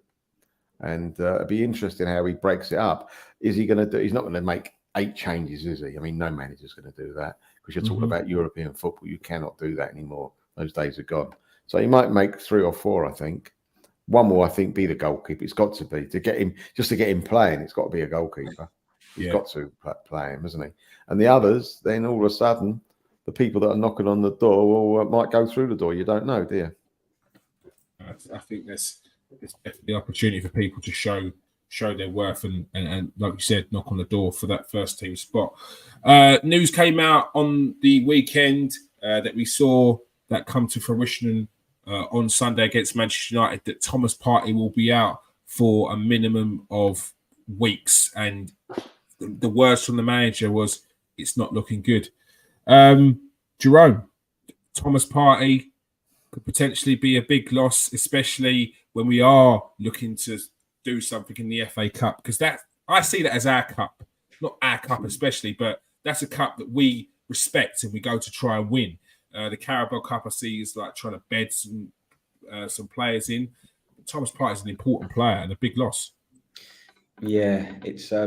And it'd be interesting how he breaks it up. Is he going to do? He's not going to make 8 changes, is he? I mean, no manager's going to do that, because you're talking about European football. You cannot do that anymore. Those days are gone. So he might make 3 or 4, I think. One more, I think, be the goalkeeper. It's got to be to get him playing. It's got to be a goalkeeper. He's got to play him, hasn't he? And the others, then all of a sudden, the people that are knocking on the door might go through the door. You don't know, do you? I think there's definitely opportunity for people to show their worth and like you said, knock on the door for that first team spot. News came out on the weekend that we saw that come to fruition on Sunday against Manchester United, that Thomas Partey will be out for a minimum of weeks, and the words from the manager was, it's not looking good. Jerome, Thomas Partey could potentially be a big loss, especially when we are looking to do something in the FA Cup, because I see that as our cup, not our cup especially, but that's a cup that we respect and we go to try and win. The Carabao Cup I see is like trying to bed some players in. Thomas Partey is an important player and a big loss. Yeah, it's I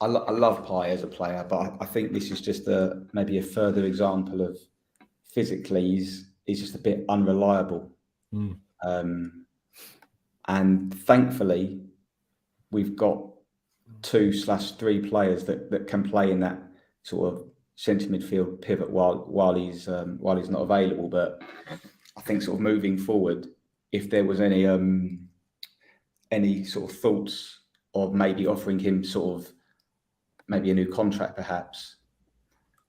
love Partey as a player, but I think this is just maybe a further example of physically he's just a bit unreliable. And thankfully we've got 2/3 players that can play in that sort of centre midfield pivot while he's not available. But I think sort of moving forward, if there was any sort of thoughts of maybe offering him sort of maybe a new contract, perhaps,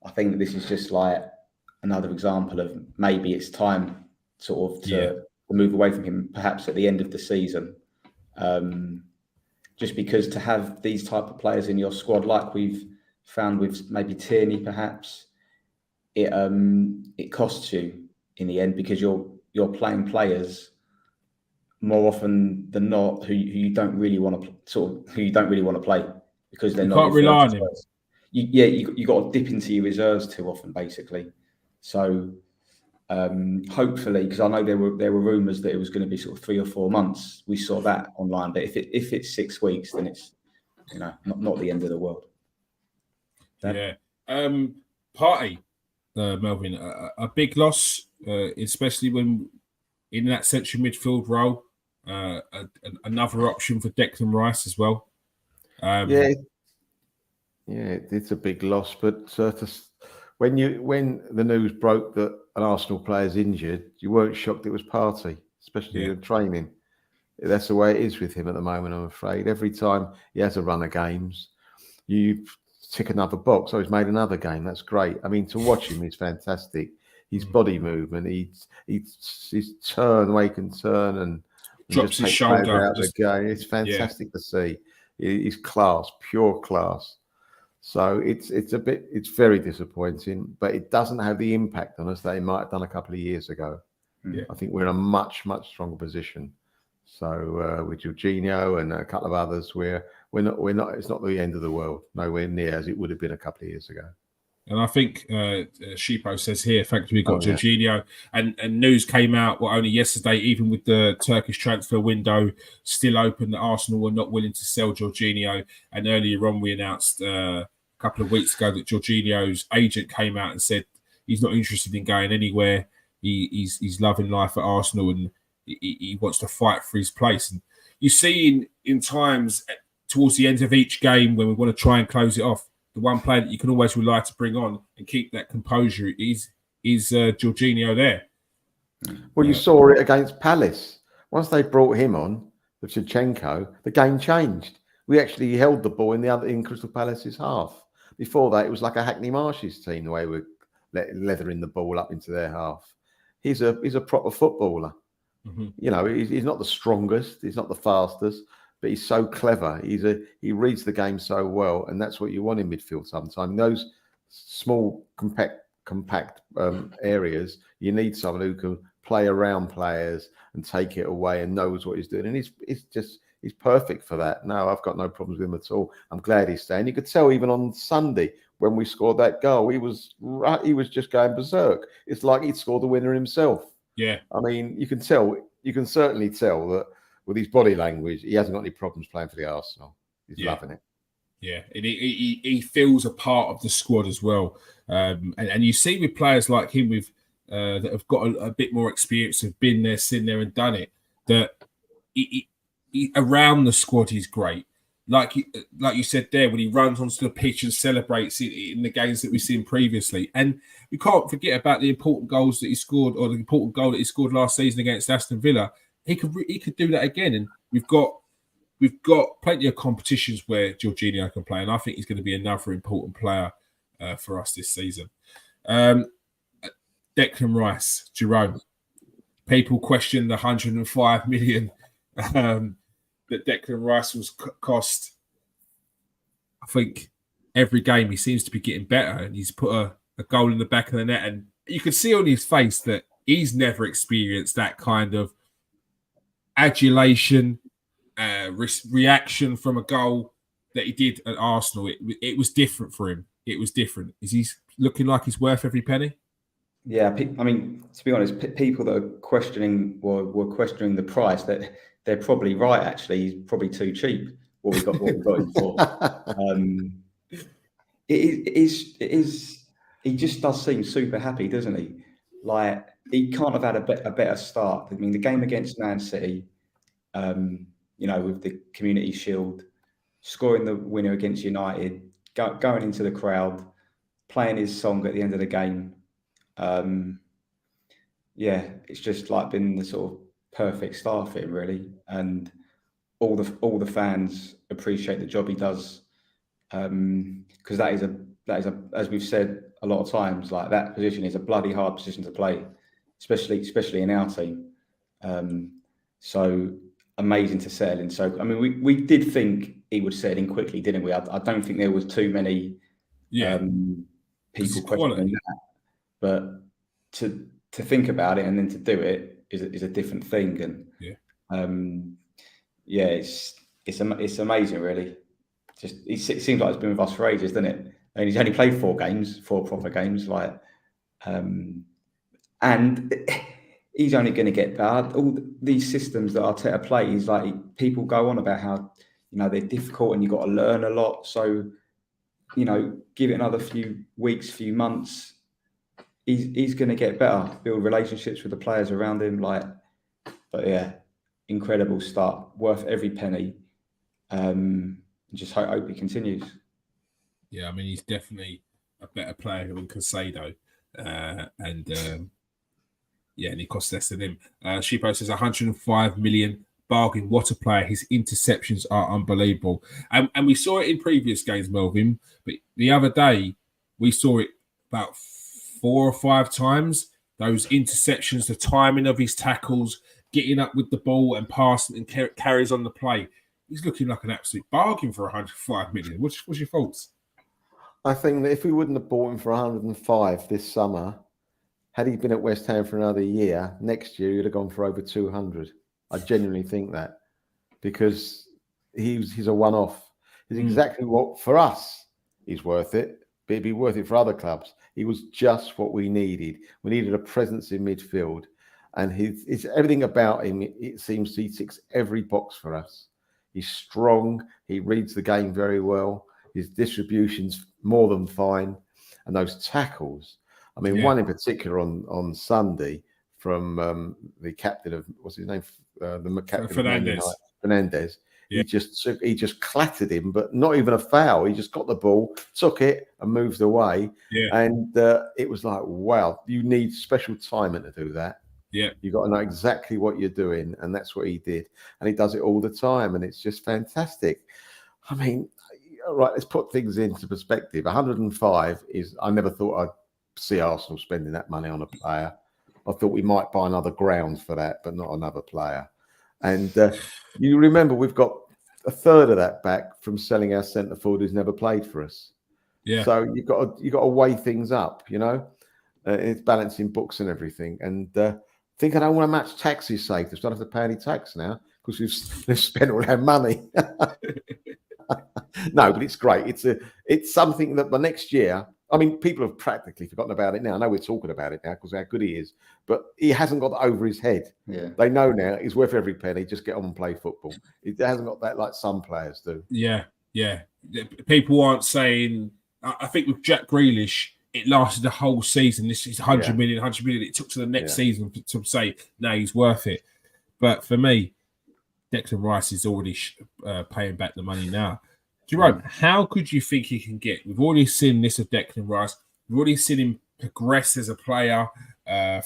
I think that this is just like another example of maybe it's time sort of to move away from him, perhaps at the end of the season. Just because to have these type of players in your squad, like we've found with maybe Tierney, perhaps, it costs you in the end, because you're playing players more often than not who you don't really want to play, because they're not. Can't rely on him. You got to dip into your reserves too often, basically. So Hopefully, because I know there were rumours that it was going to be sort of 3 or 4 months. We saw that online, but if it's 6 weeks, then it's not the end of the world. Yeah. Party, Melvin, a big loss, especially when in that central midfield role. Another option for Declan Rice as well. It's a big loss, but when the news broke that an Arsenal player's injured, you weren't shocked it was Partey, especially in training. That's the way it is with him at the moment, I'm afraid. Every time he has a run of games, you tick another box. Oh, he's made another game. That's great. I mean, to watch him is fantastic. His body movement, his turn, way he can turn and drops his shoulder out the game. It's fantastic to see. He's class, pure class. So it's very disappointing, but it doesn't have the impact on us that it might have done a couple of years ago. Yeah. I think we're in a much, much stronger position. So with Jorginho and a couple of others, we're not. It's not the end of the world. Nowhere near as it would have been a couple of years ago. And I think Shipo says here, thankfully we got Jorginho, and news came out only yesterday, even with the Turkish transfer window still open, that Arsenal were not willing to sell Jorginho. And earlier on, we announced a couple of weeks ago that Jorginho's agent came out and said he's not interested in going anywhere. He's loving life at Arsenal, and he wants to fight for his place. And you see in times towards the end of each game when we want to try and close it off, the one player that you can always rely to bring on and keep that composure is Jorginho there. Well, you saw it against Palace. Once they brought him on, with Zinchenko, the game changed. We actually held the ball in Crystal Palace's half. Before that, it was like a Hackney Marshes team, the way we're leathering the ball up into their half. He's a proper footballer. Mm-hmm. You know, he's not the strongest, he's not the fastest, but he's so clever. He reads the game so well, and that's what you want in midfield sometimes. Those small, compact areas, you need someone who can play around players and take it away and knows what he's doing. And he's perfect for that. No, I've got no problems with him at all. I'm glad he's staying. You could tell even on Sunday when we scored that goal, he was just going berserk. It's like he'd scored the winner himself. Yeah. I mean, you can certainly tell that with his body language, he hasn't got any problems playing for the Arsenal. He's loving it. Yeah, and he feels a part of the squad as well. And you see with players like him that have got a bit more experience, have been there, seen there and done it, that he around the squad he's great. Like you said there, when he runs onto the pitch and celebrates in the games that we've seen previously. And we can't forget about the important goals that he scored, or the important goal that he scored last season against Aston Villa. He could do that again, and we've got plenty of competitions where Jorginho can play, and I think he's going to be another important player for us this season. Declan Rice, Jerome. People question the 105 million that Declan Rice was cost. I think every game he seems to be getting better, and he's put a goal in the back of the net, and you can see on his face that he's never experienced that kind of adulation, reaction from a goal that he did at Arsenal. It was different for him. It was different. Is he looking like he's worth every penny? Yeah, I mean, to be honest, people that are questioning were questioning the price, that they're probably right. Actually, he's probably too cheap. What we got him for. It is. He just does seem super happy, doesn't he? Like, he can't have had a better start. I mean, the game against Man City, with the Community Shield, scoring the winner against United, going into the crowd, playing his song at the end of the game. It's just like been the sort of perfect start for him, really. And all the fans appreciate the job he does, because that is a as we've said a lot of times, like, that position is a bloody hard position to play, especially in our team. So amazing to settle in. So I mean, we did think he would settle in quickly, didn't we? I don't think there was too many people questioning that, but to think about it and then to do it is a different thing. And it's amazing, really. Just it seems like it's been with us for ages, doesn't it? And he's only played 4 proper games. Like, And he's only going to get better. All these systems that Arteta plays, like people go on about how, they're difficult and you've got to learn a lot. So, give it another few weeks, few months. He's going to get better, build relationships with the players around him. But yeah, incredible start, worth every penny. Just hope he continues. Yeah, I mean, he's definitely a better player than Casado. And he costs less than him. Sheepo says 105 million bargain. What a player. His interceptions are unbelievable. And we saw it in previous games, Melvin, but the other day we saw it about 4 or 5 times. Those interceptions, the timing of his tackles, getting up with the ball and passing and carries on the play. He's looking like an absolute bargain for 105 million. What's your thoughts? I think that if we wouldn't have bought him for 105 this summer, had he been at West Ham for another year, next year he'd have gone for over 200. I genuinely think that, because he's a one-off. He's exactly what, for us, he's worth it, but it'd be worth it for other clubs. He was just what we needed. We needed a presence in midfield, and it's everything about him. It seems he ticks every box for us. He's strong. He reads the game very well. His distribution's more than fine, and those tackles. I mean, one in particular on Sunday from the captain of, what's his name? The captain Fernandez. Yeah. He just clattered him, but not even a foul. He just got the ball, took it, and moved away. Yeah. And it was like, wow, you need special timing to do that. Yeah, you got to know exactly what you're doing, and that's what he did. And he does it all the time, and it's just fantastic. I mean, right, let's put things into perspective. 105 is, I never thought I'd see Arsenal spending that money on a player. I thought we might buy another ground for that, but not another player. And you remember, we've got a third of that back from selling our centre forward who's never played for us. Yeah. So you've got to weigh things up, it's balancing books and everything. And think I don't want to match taxes saved. I don't have to pay any tax now because we've spent all our money. No, but it's great. It's something that the next year, I mean, people have practically forgotten about it now. I know we're talking about it now because how good he is, but he hasn't got that over his head. Yeah. They know now he's worth every penny. Just get on and play football. He hasn't got that like some players do. Yeah. People aren't saying, I think with Jack Grealish, it lasted the whole season. This is 100 million. It took to the next season to say, no, he's worth it. But for me, Declan Rice is already paying back the money now. Jerome, how could you think he can get? We've already seen this of Declan Rice. We've already seen him progress as a player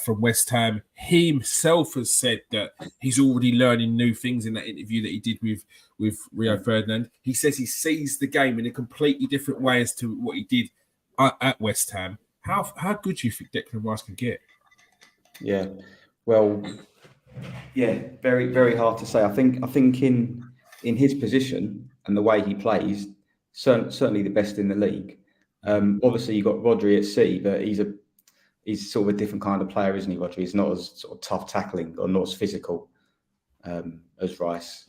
from West Ham. He himself has said that he's already learning new things in that interview that he did with Rio Ferdinand. He says he sees the game in a completely different way as to what he did at West Ham. How good do you think Declan Rice can get? Yeah, well, very, very hard to say. I think in his position and the way he plays, certainly the best in the league. Obviously, you've got Rodri at City, but he's sort of a different kind of player, isn't he, Rodri? He's not as sort of tough tackling or not as physical as Rice.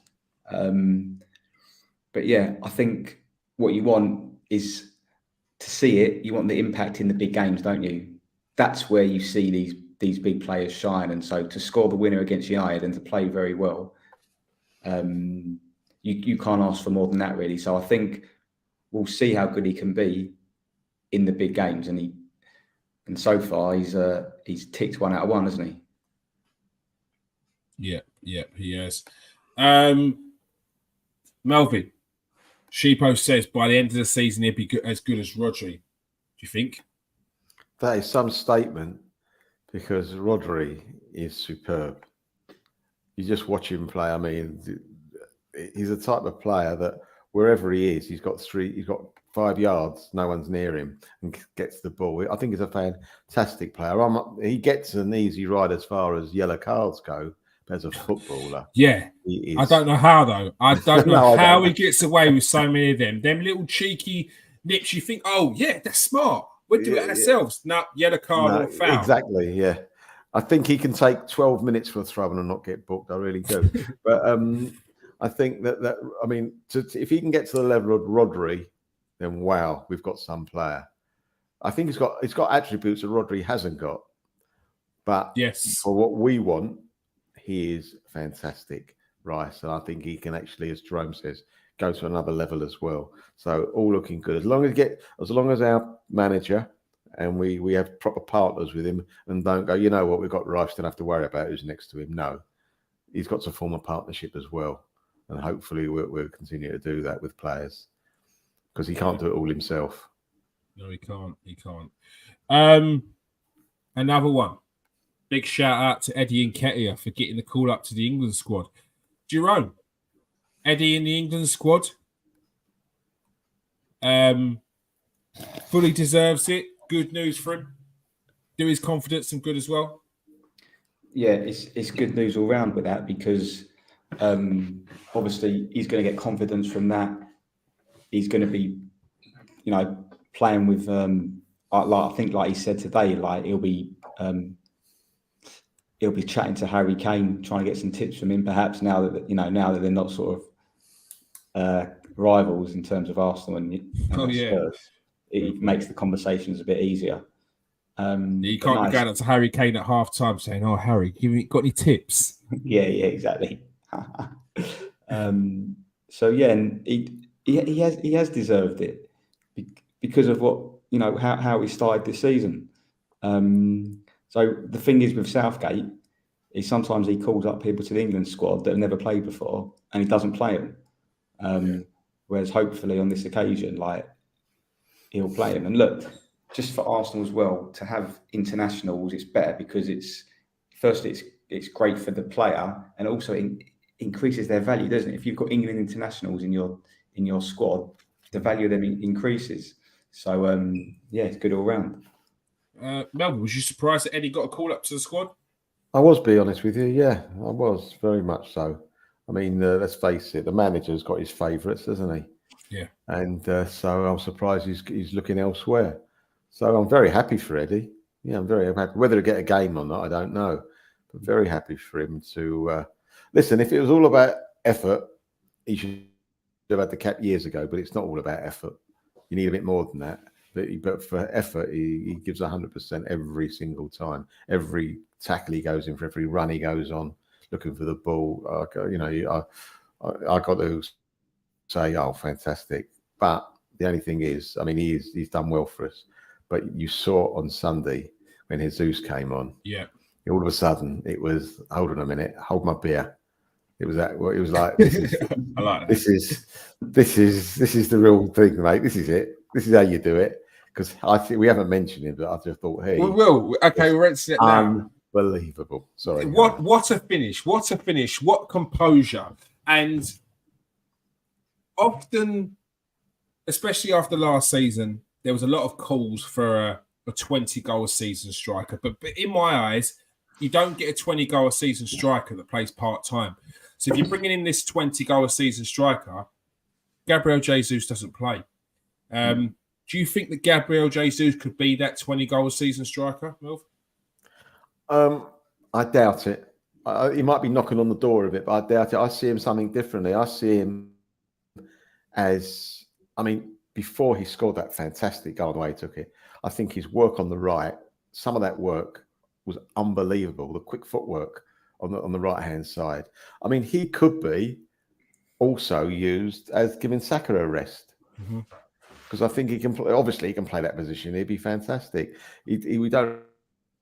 But yeah, I think what you want is to see it. You want the impact in the big games, don't you? That's where you see these big players shine. And so to score the winner against United and to play very well, you can't ask for more than that, really. So I think we'll see how good he can be in the big games, and so far he's ticked 1 out of 1, hasn't he? Yeah, he has. Melvin, Sheepo says by the end of the season he'll be as good as Rodri. Do you think? That is some statement, because Rodri is superb. You just watch him play. I mean, he's the type of player that wherever he is, he's got 5 yards, no one's near him, and gets the ball. I think he's a fantastic player. He gets an easy ride as far as yellow cards go, but as a footballer. Yeah. He is. I don't know how, though. I don't know how he gets away with so many of them. Them little cheeky nips, you think, oh, yeah, that's smart. We'll do it ourselves. No, yellow card or foul. Exactly, yeah. I think he can take 12 minutes for a throw and not get booked. I really do. But I think that I mean, if he can get to the level of Rodri, then wow, we've got some player. I think he's got attributes that Rodri hasn't got, But Yes. for what we want, he is fantastic, Rice. And I think he can actually, as Jerome says, go to another level as well. So all looking good. As long as our manager and we have proper partners with him and don't go, you know what, we've got Rice, don't have to worry about who's next to him. No, he's got to form a partnership as well. And hopefully we'll continue to do that with players because he can't do it all himself. No, he can't. He can't. Another one. Big shout out to Eddie Nketiah for getting the call up to the England squad. Jerome, Eddie in the England squad, fully deserves it. Good news for him. Do his confidence and good as well. Yeah, it's good news all round with that because obviously he's going to get confidence from that. He's going to be, playing with I think like he said today, like he'll be chatting to Harry Kane, trying to get some tips from him. Perhaps now that they're not sort of rivals in terms of Arsenal and Spurs, it makes the conversations a bit easier. You can't be going up to Harry Kane at half time saying, "Oh, Harry, got any tips?" yeah, exactly. So yeah, and he has deserved it because of what how he started this season. So the thing is with Southgate, is sometimes he calls up people to the England squad that have never played before, and he doesn't play them. Whereas hopefully on this occasion, like he'll play them. And look, just for Arsenal as well to have internationals, it's better because it's great for the player, and also it increases their value, doesn't it? If you've got England internationals in your squad, the value of them increases. So it's good all round. Melvin, was you surprised that Eddie got a call up to the squad? I was, be honest with you. Yeah, I was very much so. I mean, let's face it, the manager's got his favourites, doesn't he? Yeah. And so I'm surprised he's looking elsewhere. So I'm very happy for Eddie. Yeah, I'm very happy. Whether to get a game or not, I don't know. But very happy for him to listen. If it was all about effort, he should have had the cap years ago. But it's not all about effort. You need a bit more than that. But for effort, he gives 100% every single time. Every tackle he goes in for, every run he goes on, looking for the ball. I got to say, oh, fantastic. But the only thing is, I mean, he's done well for us. But you saw on Sunday when Jesus came on. Yeah. All of a sudden, it was, hold on a minute, hold my beer. It was that. It was like, this is, I like that. This is the real thing, mate. This is it. This is how you do it. Because I think we haven't mentioned him, but I just thought, hey, we will. Okay, we're into it now. Unbelievable. Sorry. What a finish! What a finish! What composure! And often, especially after last season, there was a lot of calls for a 20-goal season striker. But in my eyes, you don't get a 20-goal season striker that plays part-time. So if you're bringing in this 20-goal season striker, Gabriel Jesus doesn't play. Do you think that Gabriel Jesus could be that 20-goal season striker, Milv? I doubt it. He might be knocking on the door a bit, but I doubt it. I see him something differently. I see him as, I mean, before he scored that fantastic goal, the way he took it, I think his work on the right, some of that work was unbelievable. The quick footwork on the right-hand side. I mean, he could be also used as giving Saka a rest. Because I think he can play, obviously he can play that position. He'd be fantastic. We don't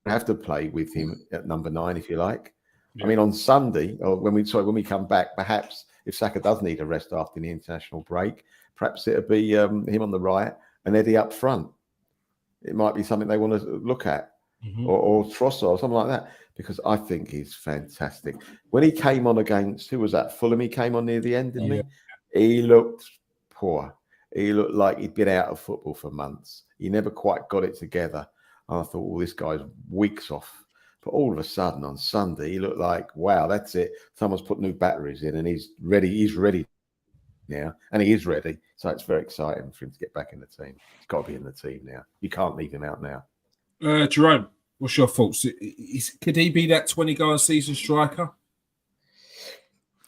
have to play with him at number 9, if you like. Yeah. I mean, on Sunday, or when we come back, perhaps if Saka does need a rest after the international break, perhaps it'll be him on the right and Eddie up front. It might be something they want to look at, or Trossard or something like that, because I think he's fantastic. When he came on against, who was that? Fulham, he came on near the end, didn't he? He looked poor. He looked like he'd been out of football for months. He never quite got it together. And I thought, well, this guy's weeks off. But all of a sudden on Sunday, he looked like, wow, that's it. Someone's put new batteries in and he's ready. He's ready now. And he is ready. So it's very exciting for him to get back in the team. He's got to be in the team now. You can't leave him out now. Jerome, what's your thoughts? Could he be that 20-goal season striker?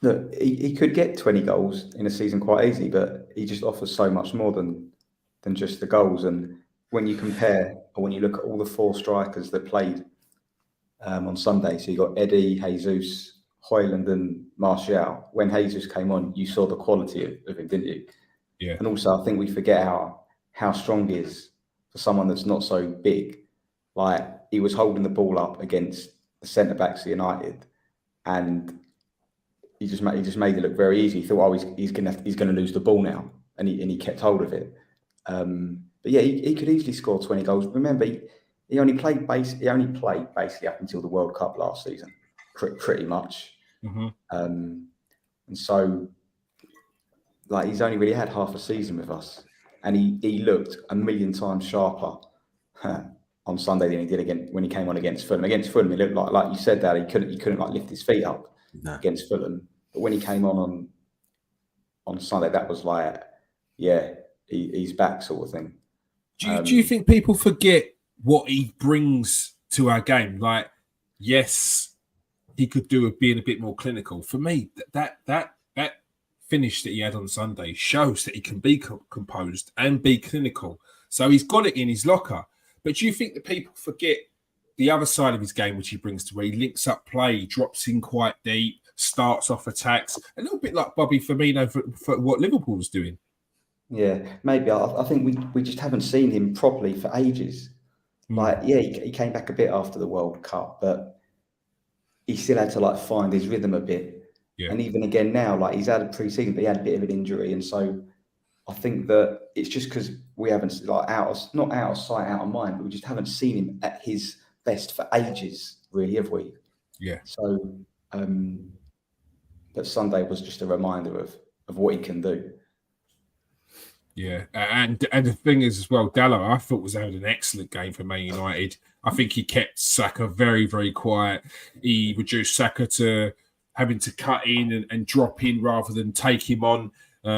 Look, he could get 20 goals in a season quite easily, but he just offers so much more than just the goals. And when you compare, or when you look at all the 4 strikers that played on Sunday. So you got Eddie, Jesus, Hoyland, and Martial. When Jesus came on, you saw the quality of him, didn't you? Yeah. And also, I think we forget how strong he is for someone that's not so big. Like, he was holding the ball up against the centre backs of United, and he just made it look very easy. He thought, oh, he's gonna lose the ball now, and he kept hold of it. But yeah, he could easily score 20 goals. Remember, he only played basically up until the World Cup last season, pretty much. Mm-hmm. And so, like, he's only really had half a season with us, and he looked a million times sharper on Sunday than he did again when he came on against Fulham. Against Fulham, he looked like you said that he couldn't like lift his feet up against Fulham. But when he came on Sunday, that was like, yeah, he's back, sort of thing. Do you think people forget what he brings to our game? Like, yes, he could do with being a bit more clinical. For me, that finish that he had on Sunday shows that he can be composed and be clinical. So he's got it in his locker. But do you think that people forget the other side of his game, which he brings to where he links up play, drops in quite deep, starts off attacks, a little bit like Bobby Firmino for what Liverpool's doing? Yeah, maybe. I think we just haven't seen him properly for ages. Like, yeah, he came back a bit after the World Cup, but he still had to like find his rhythm a bit. Yeah. And even again now, like, he's had a pre-season, but he had a bit of an injury, and so I think that it's just because we haven't, like, not out of sight, out of mind, but we just haven't seen him at his best for ages, really, have we? Yeah. So, but Sunday was just a reminder of what he can do. Yeah, and the thing is as well, Dallo, I thought was having an excellent game for Man United. I think he kept Saka very, very quiet. He reduced Saka to having to cut in and drop in rather than take him on,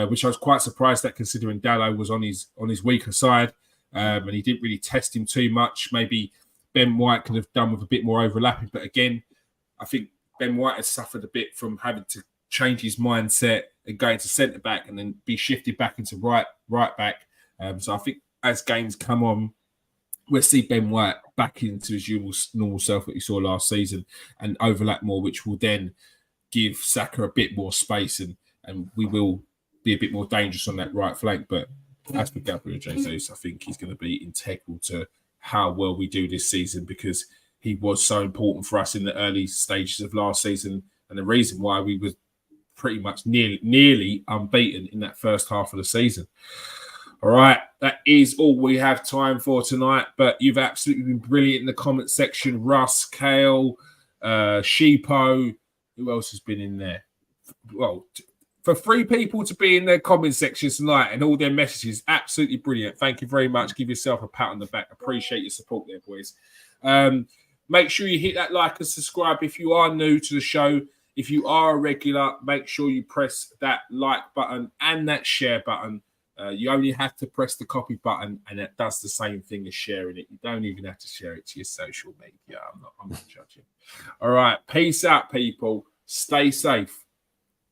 which I was quite surprised at, considering Dallo was on his weaker side, and he didn't really test him too much. Maybe Ben White could have done with a bit more overlapping, but again, I think Ben White has suffered a bit from having to change his mindset and go into centre back and then be shifted back into right back. So I think as games come on, we'll see Ben White back into his normal self that we saw last season and overlap more, which will then give Saka a bit more space and we will be a bit more dangerous on that right flank. But as for Gabriel Jesus, I think he's going to be integral to how well we do this season, because he was so important for us in the early stages of last season, and the reason why we were pretty much nearly unbeaten in that first half of the season. All right, that is all we have time for tonight, but you've absolutely been brilliant in the comment section. Russ, Kale, Sheepo, who else has been in there? Well, for 3 people to be in their comment section tonight and all their messages, absolutely brilliant. Thank you very much. Give yourself a pat on the back. Appreciate your support there, boys. Make sure you hit that like and subscribe if you are new to the show. If you are a regular, make sure you press that like button and that share button. You only have to press the copy button, and it does the same thing as sharing it. You don't even have to share it to your social media. I'm not judging. All right. Peace out, people. Stay safe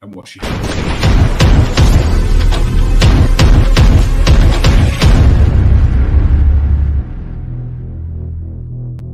and wash your hands.